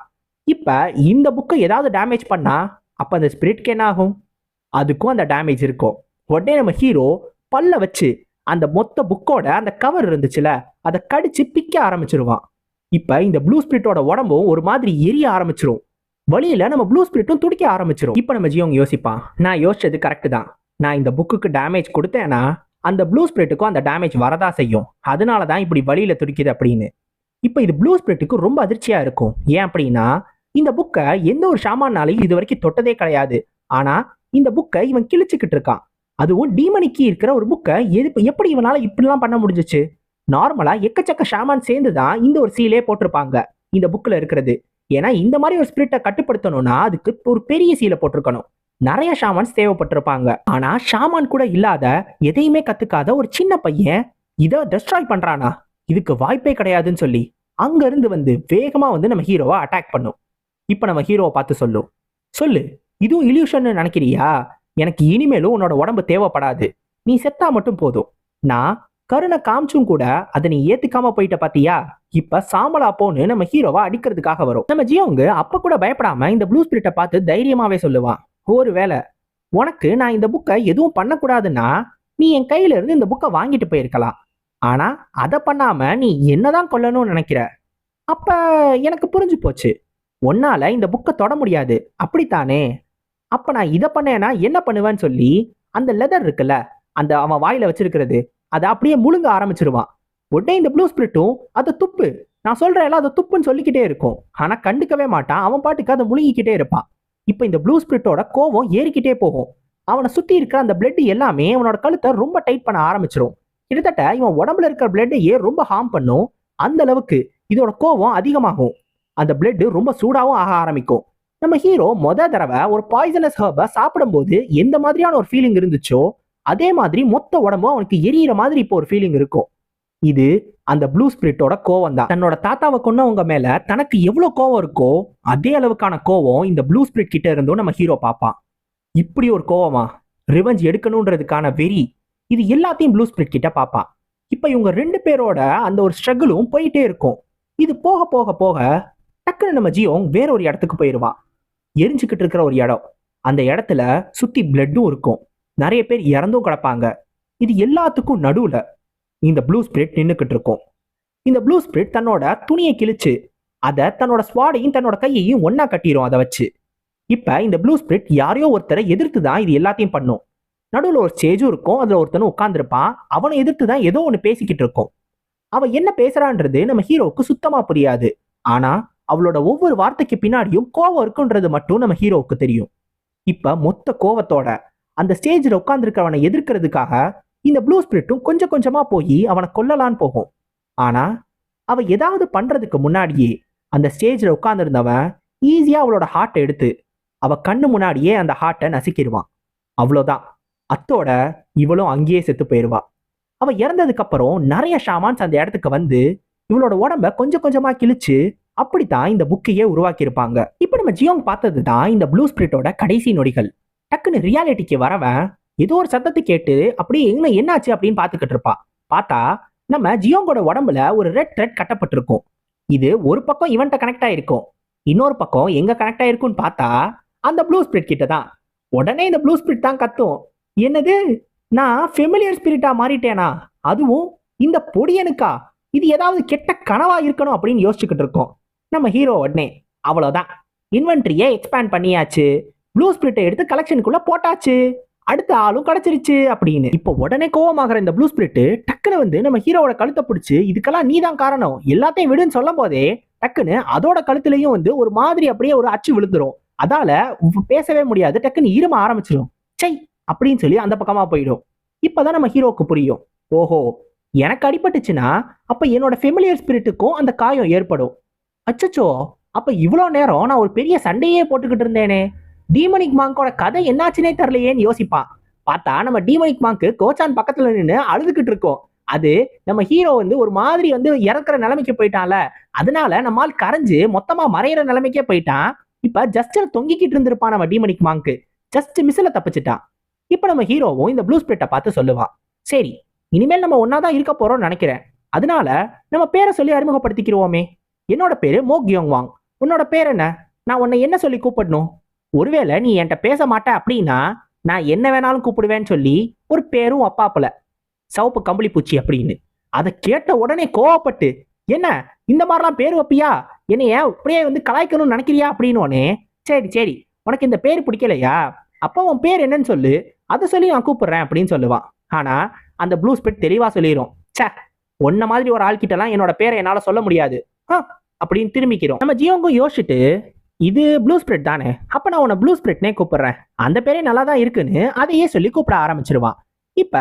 இப்ப இந்த புக்கை ஏதாவது டேமேஜ் பண்ணா அப்ப அந்த ஸ்பிரிட்க்கு என்ன ஆகும்? அதுக்கும் அந்த டேமேஜ் இருக்கும். உடனே நம்ம ஹீரோ பல்ல வச்சு அந்த மொத்த புக்கோட அந்த கவர் இருந்துச்சுல அதை கடிச்சு பிக்க ஆரம்பிச்சிருவான். இப்ப இந்த ப்ளூ ஸ்பிரிட்டோட உடம்பும் ஒரு மாதிரி எரிய ஆரம்பிச்சிரும். வழியில நம்ம ப்ளூ ஸ்பிரிட்டும் துடிக்க ஆரம்பிச்சிரும். இப்ப நம்ம ஜியோங் யோசிப்பான், நான் யோசிச்சது கரெக்ட் தான். நான் இந்த புக்குக்கு டேமேஜ் கொடுத்தேன்னா அந்த ப்ளூ ஸ்பிரிட்டுக்கும் அந்த டேமேஜ் வரதா செய்யும். அதனாலதான் இப்படி வழியில துடிக்குது அப்படின்னு. இப்ப இது ப்ளூ ஸ்பிரிட்டுக்கு ரொம்ப அதிர்ச்சியா இருக்கும். ஏன் அப்படின்னா இந்த புக்கை எந்த ஒரு ஷாமானாலையும் இது வரைக்கும் தொட்டதே கிடையாது. ஆனா இந்த புக்கை இவன் கிழிச்சுக்கிட்டு இருக்கான். அதுவும் டீமனிக்கு இருக்கிற ஒரு புக்கை எப்படி இவனால இப்படிலாம் பண்ண முடிஞ்சிச்சு? நார்மலா எக்கச்சக்க ஷாமான் சேர்ந்து தான் இந்த ஒரு சீலே போட்டிருப்பாங்க இந்த புக்ல இருக்கிறது. ஏன்னா இந்த மாதிரி ஒரு ஸ்பிரிட்டை கட்டுப்படுத்தணும்னா அதுக்கு ஒரு பெரிய சீலை போட்டிருக்கணும். நிறைய ஷாமான்ஸ் தேவைப்பட்டிருப்பாங்க. ஆனா ஷாமான் கூட இல்லாத எதையுமே கத்துக்காத ஒரு சின்ன பையன் இதை டெஸ்ட்ராய் பண்றானா? இதுக்கு வாய்ப்பே கிடையாதுன்னு சொல்லி அங்க இருந்து வந்து வேகமா வந்து நம்ம ஹீரோவை அட்டாக் பண்ணும். இப்ப நம்ம ஹீரோவை பார்த்து சொல்லு இதுவும் இல்யூஷன் நினைக்கிறியா? எனக்கு இனிமேலும் உன்னோட உடம்பு தேவைப்படாது. நீ செத்தா மட்டும் போதும். நான் கருணை காமிச்சும் கூட அதை நீ ஏத்துக்காம போயிட்ட பாத்தியா? இப்ப சாம்பலா போன்னு நம்ம ஹீரோவா அடிக்கிறதுக்காக வரும். நம்ம ஜியோங்க அப்ப கூட பயப்படாம இந்த ப்ளூ ஸ்பிரிட்டை பார்த்து தைரியமாவே சொல்லுவான், ஒருவேளை உனக்கு நான் இந்த புக்கை எதுவும் பண்ணக்கூடாதுன்னா நீ என் கையில இருந்து இந்த புக்கை வாங்கிட்டு போயிருக்கலாம். ஆனா அதை பண்ணாம நீ என்னதான் கொல்லணும்னு நினைக்கிற. அப்ப எனக்கு புரிஞ்சு போச்சு, உன்னால இந்த புக்கை தொட முடியாது அப்படித்தானே? அப்ப நான் இதை பண்ணேன்னா என்ன பண்ணுவேன்னு சொல்லி அந்த லெதர் இருக்குல்ல, அந்த அவன் வாயில வச்சிருக்கிறது அதை அப்படியே முழுங்க ஆரம்பிச்சிருவான். உடனே இந்த ப்ளூ ஸ்பிரிட்டும் அதை துப்பு, நான் சொல்றேன் அதை துப்புன்னு சொல்லிக்கிட்டே இருக்கும். ஆனா கண்டுக்கவே மாட்டான். அவன் பாட்டுக்கு அதை முழுங்கிக்கிட்டே இருப்பான். இப்ப இந்த ப்ளூ ஸ்பிரிட்டோட கோவம் ஏறிக்கிட்டே போகும். அவனை சுத்தி இருக்கிற அந்த பிளட் எல்லாமே அவனோட கழுத்தை ரொம்ப டைட் பண்ண ஆரம்பிச்சிரும். கிட்டத்தட்ட இவன் உடம்புல இருக்கிற பிளட்டையே ரொம்ப ஹார்ம் பண்ணும். அந்த அளவுக்கு இதோட கோவம் அதிகமாகும். அந்த பிளட் ரொம்ப சூடாவும் ஆக ஆரம்பிக்கும். நம்ம ஹீரோ தடவை ஒரு பாய்சனஸ் ஹர்பை சாப்பிடும்போது எந்த மாதிரியான ஒரு ஃபீலிங் இருந்துச்சோ அதே மாதிரி மொத்த உடம்பும் அவனுக்கு எரியிற மாதிரி இப்போ ஒரு ஃபீலிங் இருக்கும். இது அந்த ப்ளூ ஸ்பிரிட்டோட கோவம் தான். தன்னோட தாத்தாவை கொன்னவங்க மேல தனக்கு எவ்வளவு கோவம் இருக்கோ அதே அளவுக்கான கோவம் இந்த ப்ளூ ஸ்பிரிட் கிட்ட இருந்தும் நம்ம ஹீரோ பார்ப்பான். இப்படி ஒரு கோவமா, ரிவெஞ்ச் எடுக்கணும்ன்றதுக்கான வெறி, இது எல்லாத்தையும் ப்ளூ ஸ்பிரிட் கிட்ட பார்ப்பான். இப்ப இவங்க ரெண்டு பேரோட அந்த ஒரு ஸ்ட்ரகிளும் போயிட்டே இருக்கும். இது போக போக போக டக்குன்னு நம்ம ஜியோங் வேற ஒரு இடத்துக்கு போயிடுவான். எரிஞ்சுக்கிட்டு இருக்கிற ஒரு இடம். அந்த இடத்துல சுத்தி பிளட்டும் இருக்கும். நிறைய பேர் இறந்தும் கிடப்பாங்க. இது எல்லாத்துக்கும் நடுவுல இந்த ப்ளூ ஸ்பிரிட் நின்றுக்கிட்டு இருக்கும். இந்த ப்ளூ ஸ்பிரிட் தன்னோட துணியை கிழிச்சு அதை தன்னோட ஸ்வாடையும் தன்னோட கையையும் ஒன்னா கட்டிடும் அதை வச்சு. இப்ப இந்த ப்ளூ ஸ்பிரிட் யாரையோ ஒருத்தரை எதிர்த்து தான் இது எல்லாத்தையும் பண்ணும். நடுவில் ஒரு ஸ்டேஜும் இருக்கும். அதுல ஒருத்தனும் உட்கார்ந்துருப்பான். அவனை எதிர்த்து தான் ஏதோ ஒன்று பேசிக்கிட்டு இருக்கும். அவன் என்ன பேசுறான்றது நம்ம ஹீரோவுக்கு சுத்தமா புரியாது. ஆனா அவளோட ஒவ்வொரு வார்த்தைக்கு பின்னாடியும் கோவம் இருக்குன்றது மட்டும் நம்ம ஹீரோவுக்கு தெரியும். இப்ப மொத்த கோவத்தோட அந்த ஸ்டேஜில் உட்கார்ந்துருக்கவனை எதிர்க்கிறதுக்காக இந்த ப்ளூ ஸ்பிரிட்டும் கொஞ்சம் கொஞ்சமா போய் அவனை கொல்லலான்னு போகும். ஆனா அவ ஏதாவது பண்றதுக்கு முன்னாடியே அந்த ஸ்டேஜில் உட்கார்ந்துருந்தவன் ஈஸியா அவளோட ஹார்ட்டை எடுத்து அவ கண்ணு முன்னாடியே அந்த ஹார்ட்டை நசுக்கிடுவான். அவ்வளோதான், அத்தோட இவளும் அங்கேயே செத்து போயிடுவா. அவ இறந்ததுக்கு அப்புறம் நிறைய ஷாமான்ஸ் அந்த இடத்துக்கு வந்து இவளோட உடம்ப கொஞ்சம் கொஞ்சமா கிழிச்சு அப்படித்தான் இந்த புக்கையே உருவாக்கி இருப்பாங்க. இப்ப நம்ம ஜியோங் பார்த்தது தான் இந்த ப்ளூ ஸ்பிரிட்டோட கடைசி நொடிகள். டக்குன்னு ரியாலிட்டிக்கு வரவன் ஏதோ ஒரு சத்தத்தை கேட்டு அப்படியே என்னாச்சு அப்படின்னு பார்த்துக்கிட்டு இருப்பா. பார்த்தா நம்ம ஜியோங்கோட உடம்புல ஒரு ரெட் த்ரெட் கட்டப்பட்டிருக்கும். இது ஒரு பக்கம் இவன்ட்ட கனெக்ட் ஆயிருக்கும், இன்னொரு பக்கம் எங்க கனெக்ட் ஆயிருக்கும்னு பார்த்தா அந்த ப்ளூ ஸ்பிரிட் கிட்ட தான். உடனே இந்த ப்ளூ ஸ்பிரிட் தான் கத்தும், என்னது நான் ஃபெமிலியர் ஸ்பிரிட்டா மாறிட்டேனா? அதுவும் இந்த பொடியனுக்கா? இது ஏதாவது கெட்ட கனவா இருக்கணும் அப்படின்னு யோசிச்சுக்கிட்டு இருக்கோம். நம்ம ஹீரோ உடனே அவ்வளவுதான், இன்வென்ட்ரியை எக்ஸ்பேண்ட் பண்ணியாச்சு, ப்ளூ ஸ்பிரிட்டை எடுத்து கலெக்ஷனுக்குள்ள போட்டாச்சு, அடுத்த ஆளும் கிடைச்சிருச்சு அப்படின்னு. இப்போ உடனே கோவமாகற இந்த ப்ளூ ஸ்பிரிட் டக்குன்னு வந்து நம்ம ஹீரோவோட கழுத்தை பிடிச்சு இதுக்கெல்லாம் நீ தான் காரணம் எல்லாத்தையும் விடுன்னு சொல்லும் போதே டக்குன்னு அதோட கழுத்துலயும் வந்து ஒரு மாதிரி அப்படியே ஒரு அச்சு விழுந்துரும். அதால பேசவே முடியாது, டக்குன்னு இரும ஆரம்பிச்சிடும். சை அப்படின்னு சொல்லி அந்த பக்கமா போயிடும். இப்பதான் நம்ம ஹீரோவுக்கு புரியும், ஓஹோ எனக்கு அடிபட்டுச்சுன்னா அப்ப என்னோட ஃபெமிலியர் ஸ்பிரிட்டுக்கும் அந்த காயம் ஏற்படும். அச்சச்சோ, அப்ப இவ்வளோ நேரம் நான் ஒரு பெரிய சண்டையே போட்டுக்கிட்டு இருந்தேனே, டீமனிக் மாங்கோட கதை என்னாச்சுனே தெரியலையேன்னு யோசிப்பான். பார்த்தா நம்ம டீமனிக் மாங்க்கு கோச்சான் பக்கத்துல நின்று அழுதுகிட்டு இருக்கோம். அது நம்ம ஹீரோ வந்து ஒரு மாதிரி வந்து இறக்குற நிலைமைக்கு போயிட்டான்ல, அதனால நம்மால் கரைஞ்சு மொத்தமா மறையிற நிலைமைக்கே போயிட்டான். இப்ப ஜஸ்ட் தொங்கிக்கிட்டு இருந்திருப்பான் நம்ம டீமனிக் மாங்க்கு, ஜஸ்ட் மிஸ்ல தப்பிச்சுட்டான். இப்ப நம்ம ஹீரோவும் இந்த ப்ளூ ஸ்பிரிட்டை பார்த்து சொல்லுவான், சரி இனிமேல் நம்ம ஒன்னாதான் இருக்க போறோம்னு நினைக்கிறேன், அதனால நம்ம பேரை சொல்லி அறிமுகப்படுத்திக்கிறோமே. என்னோட பேரு மோ கியோங் வாங், உன்னோட பேர் என்ன? நான் உன்னை என்ன சொல்லி கூப்பிடணும்? ஒருவேளை நீ என்கிட்ட பேச மாட்ட அப்படின்னா நான் என்ன வேணாலும் கூப்பிடுவேன்னு சொல்லி ஒரு பேரும் அப்பாப்பல சிவப்பு கம்பளி பூச்சி அப்படின்னு. அதை கேட்ட உடனே கோவப்பட்டு, என்ன இந்த மாதிரிலாம் பேர் வைப்பியா, என்னைய அப்படியே வந்து கலாய்க்கணும்னு நினைக்கிறியா அப்படின்னு. சரி சரி, உனக்கு இந்த பேர் பிடிக்கலையா, அப்போ உன் பேர் என்னன்னு சொல்லு, அதை சொல்லி நான் கூப்பிடுறேன் அப்படின்னு சொல்லுவான். ஆனா அந்த ப்ளூ ஸ்பிரிட் தெளிவா சொல்லிடும், சே உன்ன மாதிரி ஒரு ஆள்கிட்டலாம் என்னோட பேரை என்னால சொல்ல முடியாது அப்படின்னு திரும்பிக்கிறோம். நம்ம ஜியோங்கும் யோசிச்சுட்டு, இது ப்ளூ ஸ்பிரிட் தானே, அப்ப நான் உன்னை ப்ளூ ஸ்பிரிட்னே கூப்பிடுறேன், அந்த பேரே நல்லா தான் இருக்குன்னு அதையே சொல்லி கூப்பிட ஆரம்பிச்சிருவான். இப்ப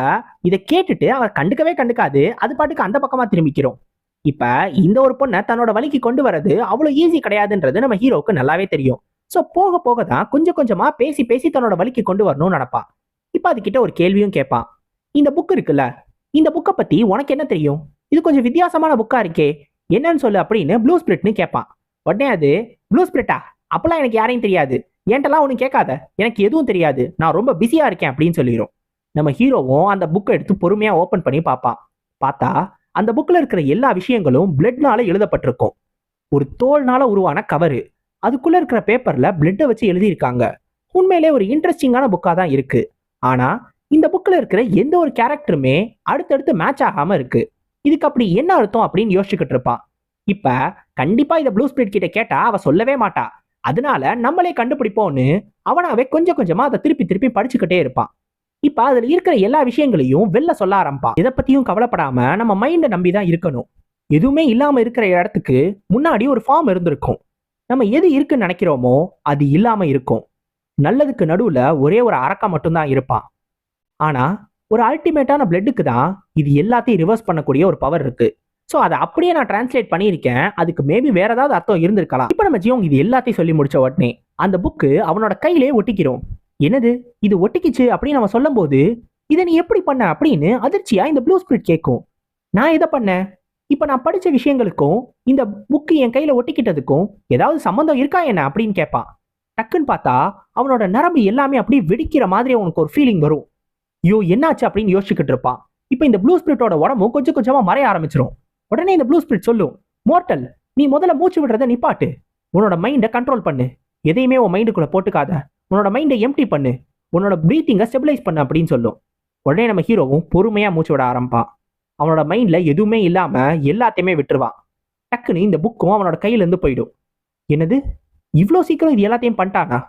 இதை கேட்டுட்டு அவர் கண்டுக்கவே கண்டுக்காது, அது பாட்டுக்கு அந்த பக்கமா திரும்பிக்கிறோம். இப்ப இந்த ஒரு பொண்ணை தன்னோட வழிக்கு கொண்டு வர்றது அவ்வளவு ஈஸி கிடையாதுன்றது நம்ம ஹீரோக்கு நல்லாவே தெரியும். ஸோ போக போக தான் கொஞ்சம் கொஞ்சமா பேசி பேசி தன்னோட வழிக்கு கொண்டு வரணும்னு நினைப்பான். இப்ப அதுகிட்ட ஒரு கேள்வியும் கேட்பான். இந்த புக் இருக்குல்ல, இந்த புக்கை பத்தி உனக்கு என்ன தெரியும், இது கொஞ்சம் வித்தியாசமான புக்கா இருக்கே, என்னன்னு சொல்லு அப்படின்னு ப்ளூ ஸ்பிரிட்னு கேட்பான். உடனே அது, ப்ளூ ஸ்பிரிட்டா, அப்பெல்லாம் எனக்கு யாரையும் தெரியாது, என்கிட்டலாம் ஒன்றும் கேட்காத, எனக்கு எதுவும் தெரியாது, நான் ரொம்ப பிஸியா இருக்கேன் அப்படின்னு சொல்லிடும். நம்ம ஹீரோவும் அந்த புக்கை எடுத்து பொறுமையா ஓபன் பண்ணி பார்ப்பான். பார்த்தா அந்த புக்ல இருக்கிற எல்லா விஷயங்களும் பிளட்னால எழுதப்பட்டிருக்கும். ஒரு தோல்னால உருவான கவரு, அதுக்குள்ள இருக்கிற பேப்பர்ல பிளட்டை வச்சு எழுதியிருக்காங்க. உண்மையிலே ஒரு இன்ட்ரெஸ்டிங்கான புக்கா தான் இருக்கு. ஆனா இந்த புக்ல இருக்கிற எந்த ஒரு கேரக்டருமே அடுத்தடுத்து மேட்ச் ஆகாம இருக்கு. இதுக்கு அப்படி என்ன அர்த்தம் அப்படின்னு யோசிச்சுக்கிட்டு இருப்பான். இப்ப கண்டிப்பா இதை ப்ளூ ஸ்பிரிட் கிட்ட கேட்டா அவ சொல்லவே மாட்டா. அதனால நம்மளே கண்டுபிடிப்போம்னு அவனாவே கொஞ்சம் கொஞ்சமா அதை திருப்பி திருப்பி படிச்சுக்கிட்டே இருப்பான். இப்ப அதுல இருக்கிற எல்லா விஷயங்களையும் வெளில சொல்ல ஆரம்பிப்பான். இதை பத்தியும் கவலைப்படாம நம்ம மைண்டை நம்பி தான் இருக்கணும். எதுவுமே இல்லாம இருக்கிற இடத்துக்கு முன்னாடி ஒரு ஃபார்ம் இருந்திருக்கும். நம்ம எது இருக்குன்னு நினைக்கிறோமோ அது இல்லாம இருக்கும். நல்லதுக்கு நடுவுல ஒரே ஒரு அரக்கன் மட்டும்தான் இருப்பான். ஆனா ஒரு அல்டிமேட்டான பிளட்டுக்கு தான் இது எல்லாத்தையும் ரிவர்ஸ் பண்ணக்கூடிய ஒரு பவர் இருக்கு. ஸோ அதை அப்படியே நான் டிரான்ஸ்லேட் பண்ணியிருக்கேன். அதுக்கு மேபி வேற ஏதாவது அர்த்தம் இருந்திருக்கலாம். இப்போ நம்ம ஜியோங் இது எல்லாத்தையும் சொல்லி முடிச்ச உடனே அந்த புக்கு அவனோட கையிலேயே ஒட்டிக்கிறோம். என்னது இது ஒட்டிக்கிச்சு அப்படின்னு நம்ம சொல்லும் போது, இதை நீ எப்படி பண்ண அப்படின்னு அதிர்ச்சியா இந்த ப்ளூ ஸ்பிரிட் கேட்கும். நான் எதை பண்ணேன், இப்ப நான் படிச்ச விஷயங்களுக்கும் இந்த புக்கு என் கையில ஒட்டிக்கிட்டதுக்கும் ஏதாவது சம்பந்தம் இருக்கா என்ன அப்படின்னு கேட்பான். டக்குன்னு பார்த்தா அவனோட நரம்பு எல்லாமே அப்படியே வெடிக்கிற மாதிரி அவனுக்கு ஒரு ஃபீலிங் வரும். ஐயோ என்னாச்சு அப்படின்னு யோசிச்சுக்கிட்டு இருப்பான். இப்ப இந்த ப்ளூ ஸ்பிரிட்டோட உடம்பும் கொஞ்சம் கொஞ்சமா மறைய ஆரம்பிச்சிடும். உடனே இந்த ப்ளூ ஸ்பிரிட் சொல்லும், மோர்டல் நீ முதல்ல மூச்சு விடுறத நிப்பாட்டு, உன்னோட மைண்டை கண்ட்ரோல் பண்ணு, எதையுமே உன் மைண்டுக்குள்ள போட்டுக்காத, உன்னோட மைண்டை எம்டி பண்ணு, உன்னோட ப்ரீத்திங்கை ஸ்டெபிலைஸ் பண்ணு அப்படின்னு சொல்லும். உடனே நம்ம ஹீரோவும் பொறுமையா மூச்சு விட ஆரம்பிப்பான். அவனோட மைண்ட்ல எதுவுமே இல்லாம எல்லாத்தையுமே விட்டுருவான். டக்குன்னு இந்த புக்கும் அவனோட கையில இருந்து போயிடும். என்னது இவ்வளோ சீக்கிரம் இது எல்லாத்தையும் பண்ணிட்டானா?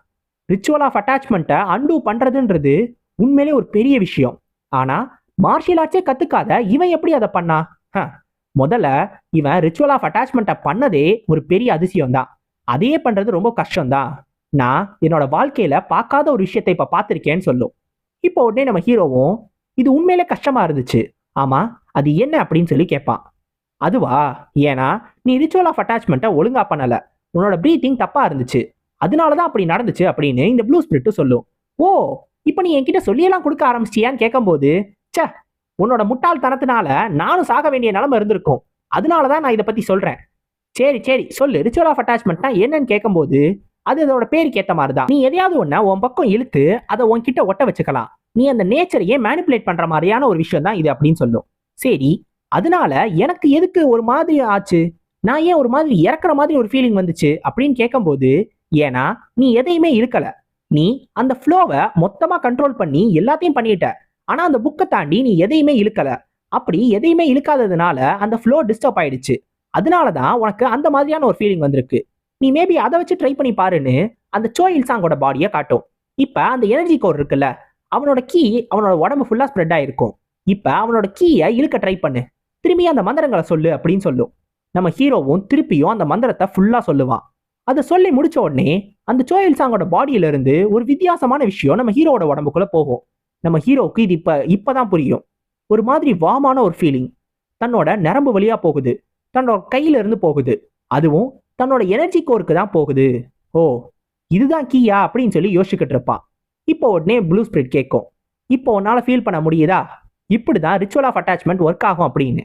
ரிச்சுவல் ஆஃப் அட்டாச்மெண்ட்டை அன்டூ பண்றதுன்றது உண்மையிலே ஒரு பெரிய விஷயம். ஆனா மார்ஷியல் ஆர்ட்ஸே கத்துக்காத இவன் எப்படி அதை பண்ணா? முதல்ல இவன் ரிச்சுவல் ஆஃப் அட்டாச்மெண்ட்டை பண்ணதே ஒரு பெரிய அதிசயம் தான். அதையே பண்றது ரொம்ப கஷ்டம்தான். நான் என்னோட வாழ்க்கையில பார்க்காத ஒரு விஷயத்தை இப்ப பார்த்திருக்கேன்னு சொல்லும். இப்போ உடனே நம்ம ஹீரோவும் இது உண்மையிலே கஷ்டமா இருந்துச்சு, ஆமா அது என்ன அப்படின்னு சொல்லி கேட்பான். அதுவா, ஏன்னா நீ ரிச்சுவல் ஆஃப் அட்டாச்மெண்ட்டை ஒழுங்கா பண்ணல, உன்னோட ப்ரீத்திங் தப்பா இருந்துச்சு, அதனாலதான் அப்படி நடந்துச்சு அப்படின்னு இந்த ப்ளூ ஸ்பிரிட் சொல்லும். ஓ இப்ப நீ என்கிட்ட சொல்லியெல்லாம் கொடுக்க ஆரம்பிச்சியான்னு கேட்கும்போது, சே உன்னோட முட்டாள்தனத்தினால நானும் சாக வேண்டிய நிலைமை இருந்திருக்கும், அதனாலதான் நான் இதை பத்தி சொல்றேன். சரி சரி சொல்லு, ரிச்சுவல் ஆஃப் அட்டாச்மெண்ட்னா என்னன்னு கேட்கும்போது, அது அதோட பேருக்கு ஏத்த மாதிரிதான். நீ எதையாவது ஒண்ண உன் பக்கம் இழுத்து அதை உன்கிட்ட ஒட்ட வச்சுக்கலாம். நீ அந்த நேச்சரையே மேனிப்புலேட் பண்ற மாதிரியான ஒரு விஷயம் தான் இது அப்படின்னு சொல்லும். சரி அதனால எனக்கு எதுக்கு ஒரு மாதிரி ஆச்சு, நான் ஏன் ஒரு மாதிரி இறக்குற மாதிரி ஒரு ஃபீலிங் வந்துச்சு அப்படின்னு கேட்கும்போது, ஏன்னா நீ எதையுமே இழுக்கல, நீ அந்த ஃப்ளோவை மொத்தமா கண்ட்ரோல் பண்ணி எல்லாத்தையும் பண்ணிட்ட. ஆனா அந்த புக்கை தாண்டி நீ எதையுமே இழுக்கல. அப்படி எதையுமே இழுக்காததுனால அந்த ஃப்ளோ டிஸ்டர்ப் ஆயிடுச்சு. அதனாலதான் உனக்கு அந்த மாதிரியான ஒரு ஃபீலிங் வந்திருக்கு. நீ மேபி அதை வச்சு ட்ரை பண்ணி பாருன்னு அந்த சோயில் சாங்கோட பாடியை காட்டும். இப்ப அந்த எனர்ஜி கோர் இருக்குல்ல, அவனோட கீ அவனோட உடம்பு ஃபுல்லா ஸ்ப்ரெட் ஆயிருக்கும். இப்ப அவனோட கீயை இழுக்க ட்ரை பண்ணு, திரும்பி அந்த மந்திரங்களை சொல்லு அப்படின்னு சொல்லும். நம்ம ஹீரோவும் திருப்பியும் அந்த மந்திரத்தை ஃபுல்லா சொல்லுவான். அதை சொல்லி முடிச்ச உடனே அந்த சோயில் சாங்கோட பாடியில இருந்து ஒரு வித்தியாசமான விஷயம் நம்ம ஹீரோட உடம்புக்குள்ள போகும். நம்ம ஹீரோவுக்கு இது இப்பதான் புரியும். ஒரு மாதிரி வாமான ஒரு ஃபீலிங் தன்னோட நரம்பு வழியா போகுது, தன்னோட கையில இருந்து போகுது, அதுவும் தன்னோட எனர்ஜி கோருக்கு தான் போகுது. ஓ இதுதான் கீயா அப்படின்னு சொல்லி யோசிச்சுக்கிட்டு இருப்பான். இப்போ உடனே ப்ளூ ஸ்பிரிட் கேட்கும், இப்போ உன்னால ஃபீல் பண்ண முடியுதா, இப்படிதான் ரிச்சுவல் ஆஃப் அட்டாச்மெண்ட் ஒர்க் ஆகும் அப்படின்னு.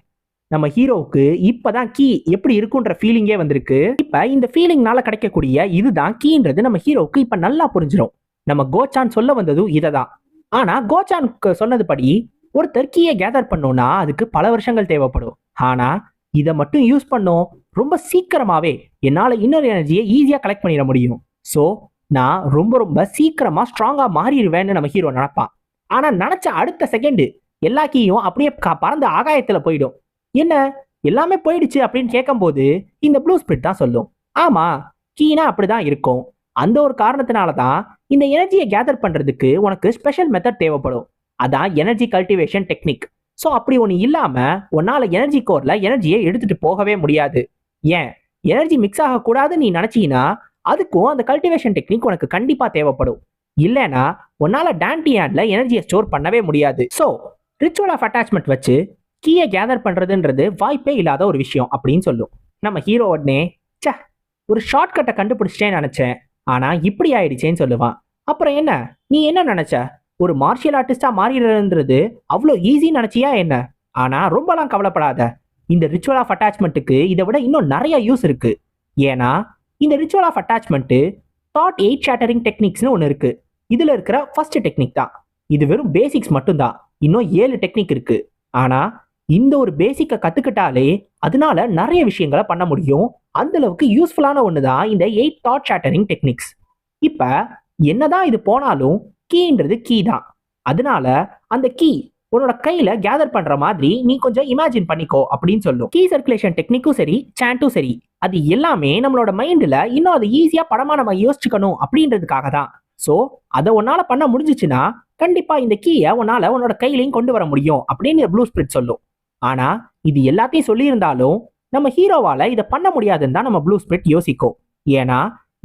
நம்ம ஹீரோவுக்கு இப்பதான் கீ எப்படி இருக்குன்ற ஃபீலிங்கே வந்திருக்கு. இப்ப இந்த ஃபீலிங்னால கிடைக்கக்கூடிய இதுதான் கீன்றது நம்ம ஹீரோவுக்கு இப்ப நல்லா புரிஞ்சிடும். நம்ம கோச்சான் சொல்ல வந்ததும் இதை தான். ஆனா கோச்சானுக்கு சொன்னதுபடி ஒருத்தர் கீயை கேதர் பண்ணோம்னா அதுக்கு பல வருஷங்கள் தேவைப்படும். ஆனா இதை மட்டும் யூஸ் பண்ணோம் ரொம்ப சீக்கிரமாவே என்னால இன்னர் எனர்ஜியை ஈஸியா கலெக்ட் பண்ணிட முடியும். ஸோ நான் ரொம்ப ரொம்ப சீக்கிரமா ஸ்ட்ராங்கா மாறிடுவேன்னு நம்ம ஹீரோ நினைப்பான். ஆனா நினைச்ச அடுத்த செகண்ட் எல்லா கீயும் அப்படியே பறந்து ஆகாயத்துல போயிடும். என்ன எல்லாமே போயிடுச்சு அப்படின்னு கேட்கும்போது இந்த ப்ளூ ஸ்பிரிட் தான் சொல்லும், ஆமா கீனா அப்படிதான் இருக்கும். அந்த ஒரு காரணத்தினால தான் இந்த எனர்ஜியை கேதர் பண்றதுக்கு உனக்கு ஸ்பெஷல் மெத்தட் தேவைப்படும். அதான் எனர்ஜி கல்டிவேஷன் டெக்னிக். ஸோ அப்படி ஒன்று இல்லாம உன்னால எனர்ஜி கோர்ல எனர்ஜியை எடுத்துட்டு போகவே முடியாது. ஏன் எனர்ஜி மிக்ஸ் ஆகக்கூடாதுன்னு நீ நினைச்சீங்கன்னா அதுக்கும் அந்த கல்டிவேஷன் டெக்னிக் உனக்கு கண்டிப்பா தேவைப்படும். இல்லைன்னா உன்னால டான்டியான்ல எனர்ஜியை ஸ்டோர் பண்ணவே முடியாது. ஸோ ரிச்சுவல் ஆஃப் அட்டாச்மெண்ட் வச்சு கீயை கேதர் பண்றதுன்றது வாய்ப்பே இல்லாத ஒரு விஷயம் அப்படின்னு சொல்லும். நம்ம ஹீரோ உடனே சே ஒரு ஷார்ட்கட்டை கண்டுபிடிச்சிட்டேன்னு நினைச்சேன், ஆனா இப்படி ஆயிடுச்சேன்னு சொல்லுவான். அப்புறம் என்ன நீ என்ன நினைச்ச, ஒரு மார்ஷியல் ஆர்டிஸ்டா மாறிடுறதுன்றது அவ்வளோ ஈஸின்னு நினைச்சியா என்ன? ஆனா ரொம்பலாம் கவலைப்படாத, இந்த ரிச்சுவல் ஆஃப் அட்டாச்மெண்ட்டுக்கு இதை விட இன்னும் நிறைய யூஸ் இருக்கு. ஏன்னா இந்த ritual of attachment thought 8 shattering டெக்னிக்ஸ்னு ஒன்று இருக்கு. இதுல இருக்கிற ஃபர்ஸ்ட் டெக்னிக் தான். இது வெறும் பேசிக்ஸ் மட்டும்தான். இன்னும் 7 டெக்னிக் இருக்கு. ஆனா இந்த ஒரு பேசிக்கை கத்துக்கிட்டாலே அதனால நிறைய விஷயங்களை பண்ண முடியும். அந்த அளவுக்கு யூஸ்ஃபுல்லான ஒன்று தான் இந்த 8 தாட் ஷேட்டரிங் டெக்னிக்ஸ். இப்ப என்னதான் இது போனாலும் கீன்றது கீ தான். அதனால அந்த கீ உன்னோட கையில கேதர் பண்ற மாதிரி நீ கொஞ்சம் இமேஜின் பண்ணிக்கோ அப்படின்னு சொல்லும். கீ சர்க்குலேஷன் டெக்னிக்கும் சரி, சாண்டும் சரி, அது எல்லாமே நம்மளோட மைண்ட்ல இன்னும் அது ஈஸியா படமா நம்ம யோசிச்சுக்கணும் அப்படின்றதுக்காக தான். ஸோ அதை உன்னால பண்ண முடிஞ்சிச்சுன்னா கண்டிப்பா இந்த கீயை உன்னால உன்னோட கையிலையும் கொண்டு வர முடியும் அப்படின்னு ப்ளூ ஸ்பிரிட் சொல்லும். ஆனா இது எல்லாத்தையும் சொல்லியிருந்தாலும் நம்ம ஹீரோவால இதை பண்ண முடியாதுன்னு தான் நம்ம ப்ளூ ஸ்பிரிட் யோசிக்கும். ஏன்னா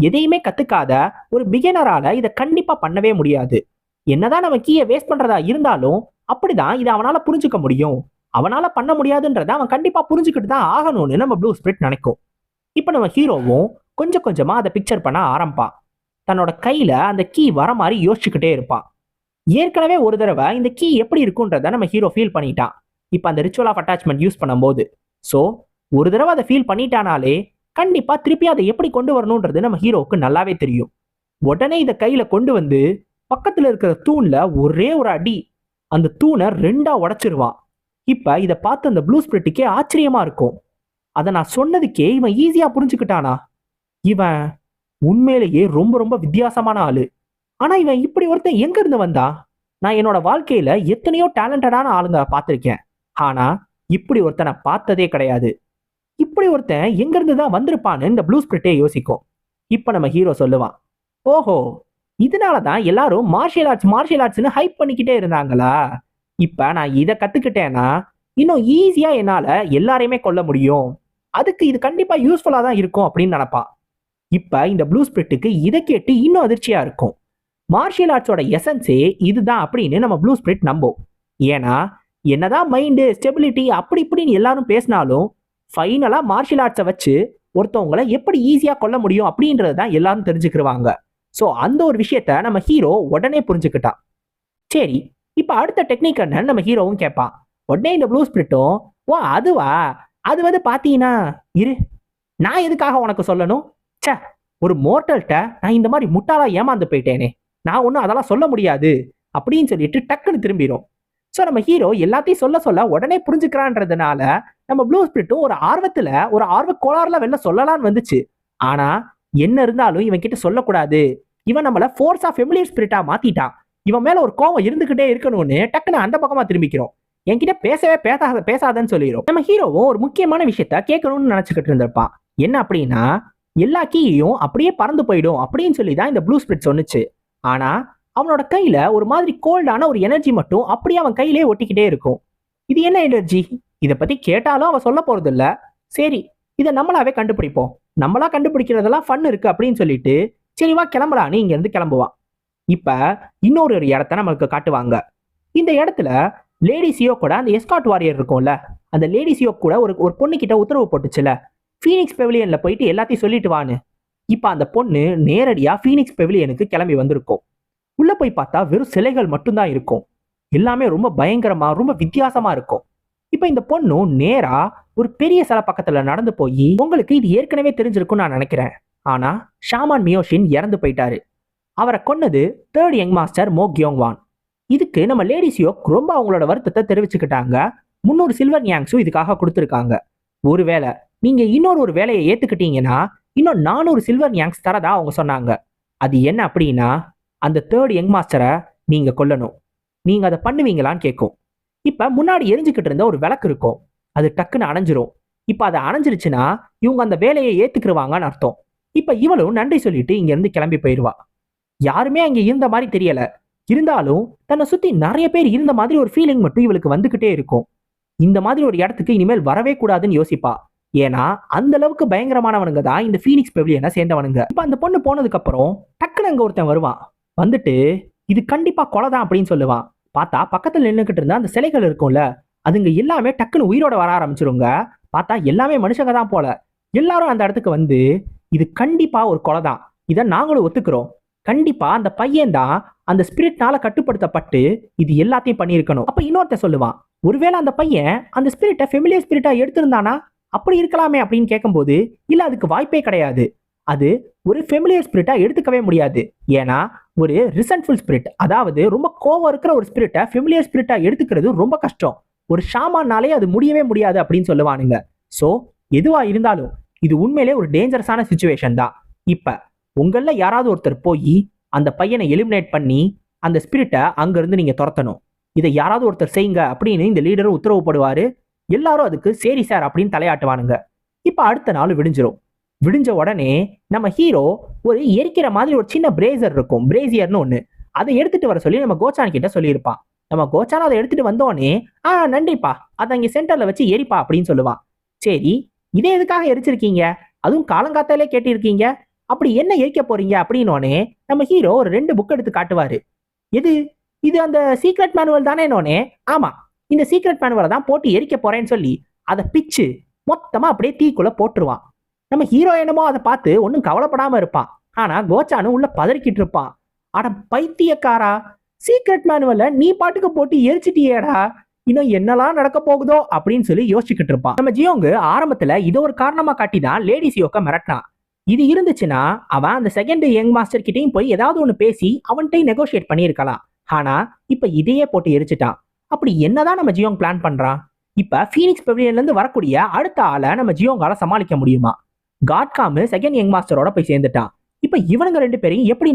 எதையுமே கத்துக்காத ஒரு பிகினரால இதை கண்டிப்பா பண்ணவே முடியாது. என்னதான் நம்ம கீயை வேஸ்ட் பண்றதா இருந்தாலும் அப்படிதான் இதை அவனால புரிஞ்சுக்க முடியும். அவனால பண்ண முடியாதுன்றத அவன் கண்டிப்பா புரிஞ்சுக்கிட்டு தான் ஆகணும்னு நம்ம ப்ளூ ஸ்பிரிட் நினைக்கும். இப்ப நம்ம ஹீரோவும் கொஞ்சம் கொஞ்சமா அதை பிக்சர் பண்ண ஆரம்பிப்பான். தன்னோட கையில அந்த கீ வர மாதிரி யோசிச்சுக்கிட்டே இருப்பான். ஏற்கனவே ஒரு தடவை இந்த கீ எப்படி இருக்குன்றத நம்ம ஹீரோ ஃபீல் பண்ணிட்டான் இப்ப அந்த ரிச்சுவல் ஆஃப் அட்டாச்மெண்ட் யூஸ் பண்ணும்போது. ஸோ ஒரு தடவை அதை ஃபீல் பண்ணிட்டானாலே கண்டிப்பா திருப்பி அதை எப்படி கொண்டு வரணுன்றது நம்ம ஹீரோவுக்கு நல்லாவே தெரியும். உடனே இதை கையில கொண்டு வந்து பக்கத்துல இருக்கிற தூண்ல ஒரே ஒரு அடி அந்த தூணை 2ஆ உடைச்சிருவான். இப்ப இதை பார்த்து அந்த ப்ளூ ஸ்பிரிட்டுக்கே ஆச்சரியமா இருக்கும். அதை நான் சொன்னதுக்கே இவன் ஈஸியா புரிஞ்சுக்கிட்டானா? இவன் உண்மையிலேயே ரொம்ப ரொம்ப வித்தியாசமான ஆளு. ஆனா இவன் இப்படி ஒருத்தன் எங்க இருந்து வந்தா? நான் என்னோட வாழ்க்கையில எத்தனையோ டேலண்டடான ஆளுங்க பார்த்திருக்கேன். ஆனா இப்படி ஒருத்தனை பார்த்ததே கிடையாது. இப்படி ஒருத்தன் எங்க இருந்து தான் வந்திருப்பான்னு இந்த ப்ளூ ஸ்பிரிட்டே யோசிக்கும். இப்ப நம்ம ஹீரோ சொல்லுவான், ஓஹோ இதனாலதான் எல்லாரும் மார்ஷியல் ஆர்ட்ஸ்னு ஹைப் பண்ணிக்கிட்டே இருந்தாங்களா? இப்ப நான் இதை கத்துக்கிட்டேன்னா இன்னும் ஈஸியா என்னால எல்லாரையுமே கொல்ல முடியும். அதுக்கு இது கண்டிப்பா யூஸ்ஃபுல்லா தான் இருக்கும் அப்படின்னு நினைப்பான். இப்ப இந்த ப்ளூ ஸ்பிரிட்டுக்கு இதை கேட்டு இன்னும் அதிர்ச்சியா இருக்கும். மார்ஷியல் ஆர்ட்ஸோட எசன்ஸே இதுதான் அப்படின்னு நம்ம ப்ளூ ஸ்பிரிட் நம்பும். ஏன்னா என்னதான் மைண்டு ஸ்டெபிலிட்டி அப்படி இப்படின்னு எல்லாரும் பேசினாலும் ஃபைனலா மார்ஷியல் ஆர்ட்ஸை வச்சு ஒருத்தவங்களை எப்படி ஈஸியா கொல்ல முடியும் அப்படின்றது தான் எல்லாரும் தெரிஞ்சுக்கிடுவாங்க. ஸோ அந்த ஒரு விஷயத்த நம்ம ஹீரோ உடனே புரிஞ்சுக்கிட்டான். சரி இப்ப அடுத்த டெக்னிக் என்னன்னு நம்ம ஹீரோவும் கேட்பான். உடனே இந்த ப்ளூ ஸ்பிரிட்டும், ஓ அதுவா, அது வந்து பாத்தீங்கன்னா இரு நான் எதுக்காக உனக்கு சொல்லணும்? சே ஒரு மோர்டல்கிட்ட நான் இந்த மாதிரி முட்டாளா ஏமாந்து போயிட்டேனே, நான் ஒன்றும் அதெல்லாம் சொல்ல முடியாது அப்படின்னு சொல்லிட்டு டக்குன்னு திரும்பிடும். ஸோ நம்ம ஹீரோ எல்லாத்தையும் சொல்ல சொல்ல உடனே புரிஞ்சுக்கிறான்றதுனால நம்ம ப்ளூ ஸ்பிரிட்டும் ஒரு ஆர்வ கோளாறுல வெளில சொல்லலான்னு வந்துச்சு. ஆனா என்ன இருந்தாலும் இவன் கிட்ட சொல்லக்கூடாது, இவன் நம்மள ஃபோர்ஸ் ஆஃப் ஃபெமிலியர் ஸ்பிரிட்டா மாத்திட்டான், இவன் மேல ஒரு கோவம் இருந்துகிட்டே இருக்கணும்னு டக்குன்னு அந்த பக்கமா திரும்பிக்கிறோம். என்கிட்ட பேசவே பேசாதன்னு சொல்லிடும். நம்ம ஹீரோவும் ஒரு முக்கியமான விஷயத்த கேட்கணும்னு நினைச்சுக்கிட்டு இருந்திருப்பான். என்ன அப்படின்னா எல்லா கீயையும் அப்படியே பறந்து போயிடும் அப்படின்னு சொல்லி தான் இந்த ப்ளூ ஸ்பிரிட் சொன்னுச்சு. ஆனா அவனோட கையில ஒரு மாதிரி கோல்டான ஒரு எனர்ஜி மட்டும் அப்படியே அவன் கையிலே ஒட்டிக்கிட்டே இருக்கும். இது என்ன எனர்ஜி? இதை பத்தி கேட்டாலும் அவன் சொல்ல போறது இல்ல. சரி இதை நம்மளாவே கண்டுபிடிப்போம், நம்மளா கண்டுபிடிக்கிறதெல்லாம் ஃபன் இருக்கு அப்படின்னு சொல்லிட்டு சரிவா கிளம்புறான்னு இங்க இருந்து கிளம்புவான். இப்ப இன்னொரு இடத்த நம்மளுக்கு காட்டுவாங்க. இந்த இடத்துல லேடி சியோ கூட அந்த எஸ்காட் வாரியர் இருக்கும்ல, அந்த லேடி சியோ கூட ஒரு பொண்ணு கிட்ட உத்தரவு போட்டுச்சுல ஃபீனிக்ஸ் பெவிலியன்ல போயிட்டு எல்லாத்தையும் சொல்லிட்டு வான்னு. இப்ப அந்த பொண்ணு நேரடியா ஃபீனிக்ஸ் பெவிலியனுக்கு கிளம்பி வந்திருக்கும். உள்ள போய் பார்த்தா வெறும் சிலைகள் மட்டும்தான் இருக்கும். எல்லாமே ரொம்ப பயங்கரமா ரொம்ப வித்தியாசமா இருக்கும். இப்ப இந்த பொண்ணும் நேரா ஒரு பெரிய சிலை பக்கத்துல நடந்து போய், உங்களுக்கு இது ஏற்கனவே தெரிஞ்சிருக்கும் நான் நினைக்கிறேன், ஆனா ஷாமான் மியோஷின் இறந்து போயிட்டாரு. அவரை கொன்னது 3rd யங் மாஸ்டர் மோ கியோங்வான். இதுக்கு நம்ம லேடி சியோக் ரொம்ப அவங்களோட வருத்தத்தை தெரிவிச்சுக்கிட்டாங்க. 300 சில்வர் ஞாங்ஸும் இதுக்காக கொடுத்துருக்காங்க. ஒருவேளை நீங்க இன்னொரு வேலையை ஏத்துக்கிட்டீங்கன்னா இன்னும் 400 சில்வர் ஞாங்ஸ் தரதா அவங்க சொன்னாங்க. அது என்ன அப்படின்னா, அந்த தேர்ட் யங் மாஸ்டரை நீங்க கொல்லணும். நீங்க அதை பண்ணுவீங்களான்னு கேட்கும். இப்ப முன்னாடி எரிஞ்சுக்கிட்டு இருந்த ஒரு விளக்கு இருக்கும். அது டக்குன்னு அணைஞ்சிரும். இப்ப அது அணைஞ்சிருச்சுன்னா இவங்க அந்த வேலையை ஏத்துக்குருவாங்கன்னு அர்த்தம். இப்ப இவளும் நன்றி சொல்லிட்டு இங்க இருந்து கிளம்பி போயிருவா. யாருமே அங்க இருந்த மாதிரி தெரியல. இருந்தாலும் தன்னை சுத்தி நிறைய பேர் இருந்த மாதிரி ஒரு ஃபீலிங் மட்டும் இவளுக்கு வந்துகிட்டே இருக்கும். இந்த மாதிரி ஒரு இடத்துக்கு இனிமேல் வரவே கூடாதுன்னு யோசிப்பா. ஏன்னா அந்த அளவுக்கு பயங்கரமானவனுங்க தான் இந்த ஃபீனிக்ஸ் பெவிலியனை சேர்ந்தவனுங்க. இப்ப அந்த பொண்ணு போனதுக்கு அப்புறம் டக்குன்னு அங்க ஒருத்தன் வருவான். வந்துட்டு இது கண்டிப்பா கொலைதான் அப்படின்னு சொல்லுவான். பார்த்தா பக்கத்துல நின்னுகிட்டு இருந்தா அந்த சிலைகள் இருக்கும்ல, அதுங்க எல்லாமே டக்குன்னு உயிரோட வர ஆரம்பிச்சிருங்க. பார்த்தா எல்லாமே மனுஷங்க தான் போல. எல்லாரும் அந்த இடத்துக்கு வந்து இது கண்டிப்பா ஒரு கொலைதான், இதை நாங்களும் ஒத்துக்கிறோம். கண்டிப்பா அந்த பையன் தான் அந்த ஸ்பிரிட்னால கட்டுப்படுத்தப்பட்டு இது எல்லாத்தையும் பண்ணியிருக்கணும். அப்ப இன்னொருத்த சொல்லுவான், ஒருவேளை அந்த பையன் அந்த ஸ்பிரிட்டை ஃபெமிலியர் ஸ்பிரிட்டா எடுத்திருந்தானா அப்படி இருக்கலாமே அப்படின்னு கேட்கும்போது, இல்ல அதுக்கு வாய்ப்பே கிடையாது. அது ஒரு ஃபெமிலியர் ஸ்பிரிட்டா எடுத்துக்கவே முடியாது. ஏன்னா ஒரு ரிசன்ட்ஃபுல் ஸ்பிரிட், அதாவது ரொம்ப கோவம் இருக்கிற ஒரு ஸ்பிரிட்டை ஃபெமிலியர் ஸ்பிரிட்டா எடுத்துக்கிறது ரொம்ப கஷ்டம். ஒரு ஷாமானாலே அது முடியவே முடியாது அப்படின்னு சொல்லுவானுங்க. ஸோ எதுவா இருந்தாலும் இது உண்மையிலே ஒரு டேஞ்சரஸான சுச்சுவேஷன் தான். இப்ப உங்கள யாராவது ஒருத்தர் போய் அந்த பையனை எலிமினேட் பண்ணி அந்த ஸ்பிரிட்டை அங்கிருந்து நீங்க துரத்தணும். இதை யாராவது ஒருத்தர் செய்யுங்க அப்படின்னு இந்த லீடரும் உத்தரவுப்படுவாரு. எல்லாரும் அதுக்கு சரி சார் அப்படின்னு தலையாட்டுவானுங்க. இப்ப அடுத்த நாள் விடிஞ்சிரும். விடிஞ்ச உடனே நம்ம ஹீரோ ஒரு எரிக்கிற மாதிரி ஒரு சின்ன பிரேசர் இருக்கும், பிரேசியர்னு ஒண்ணு, அதை எடுத்துட்டு வர சொல்லி நம்ம கோச்சான் கிட்ட சொல்லியிருப்பான். நம்ம கோச்சான் அதை எடுத்துட்டு வந்தோடனே, நன்றிப்பா, அதை இங்க சென்டர்ல வச்சு எரிப்பா அப்படின்னு சொல்லுவான். சரி, இதே எதுக்காக எரிச்சிருக்கீங்க, அதுவும் காலங்காத்தாலே கேட்டிருக்கீங்க, அப்படி என்ன எரிக்க போறீங்க அப்படின்னோடனே நம்ம ஹீரோ ஒரு 2 புக் எடுத்து காட்டுவாரு. எது இது, அந்த சீக்ரெட் மேனுவல் தானே? ஆமா, இந்த சீக்ரெட் மேனுவலை தான் போட்டு எரிக்க போறேன்னு சொல்லி அதை பிச்சு மொத்தமா அப்படியே தீக்குள்ள போட்டுருவான். நம்ம ஹீரோ என்னமோ அதை பார்த்து ஒன்றும் கவலைப்படாம இருப்பான். ஆனா கோச்சானு உள்ள பதறிக்கிட்டு இருப்பான். அட பைத்தியக்காரா, சீக்ரெட் மேனுவலை நீ பாட்டுக்கு போட்டு எரிச்சிட்டியேடா, இன்னும் என்னெல்லாம் நடக்க போகுதோ அப்படின்னு சொல்லி யோசிச்சுக்கிட்டு இருப்பான். நம்ம ஜியோங்கு ஆரம்பத்துல இதை ஒரு காரணமா காட்டி தான் லேடி சியோக்க மிரட்டினான். இது இருந்துச்சுன்னா அவன் அந்த செகண்ட் யங் மாஸ்டர் கிட்டையும் போய் ஏதாவது ஒன்று பேசி அவன்கிட்டையும் நெகோஷியேட் பண்ணியிருக்கலாம். ஆனா இப்ப இதையே போட்டு எரிச்சிட்டான். அப்படி என்னதான் நம்ம ஜியோங் பிளான் பண்றான்? இப்ப ஃபீனிக்ஸ் பெவிலியன்ல இருந்து வரக்கூடிய அடுத்த ஆளை நம்ம ஜியோங்கால சமாளிக்க முடியுமா? காட்காமு செகண்ட் யங் மாஸ்டரோட போய் சேர்ந்துட்டான். இப்ப இவனுங்க 2 பேரையும் எப்படி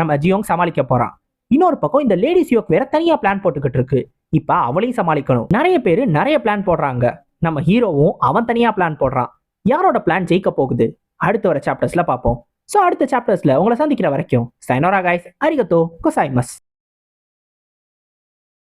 நம்ம ஜியோங் சமாளிக்க போறான்? இன்னொரு பக்கம் இந்த லேடி சியோக் வேற தனியா பிளான் போட்டுக்கிட்டு இருக்கு. இப்ப அவளையும் சமாளிக்கணும். நிறைய பேரு நிறைய பிளான் போடுறாங்க. நம்ம ஹீரோவும் அவன் தனியா பிளான் போடுறான். யாரோட பிளான் ஜெயிக்க போகுது அடுத்து வர சாப்டர்ஸ்ல பார்ப்போம். சோ அடுத்த சாப்டர்ஸ்ல உங்களை சந்திக்கிற வரைக்கும் சைனோரா கைஸ், அரிகத்தோ கோசாய்மஸ்.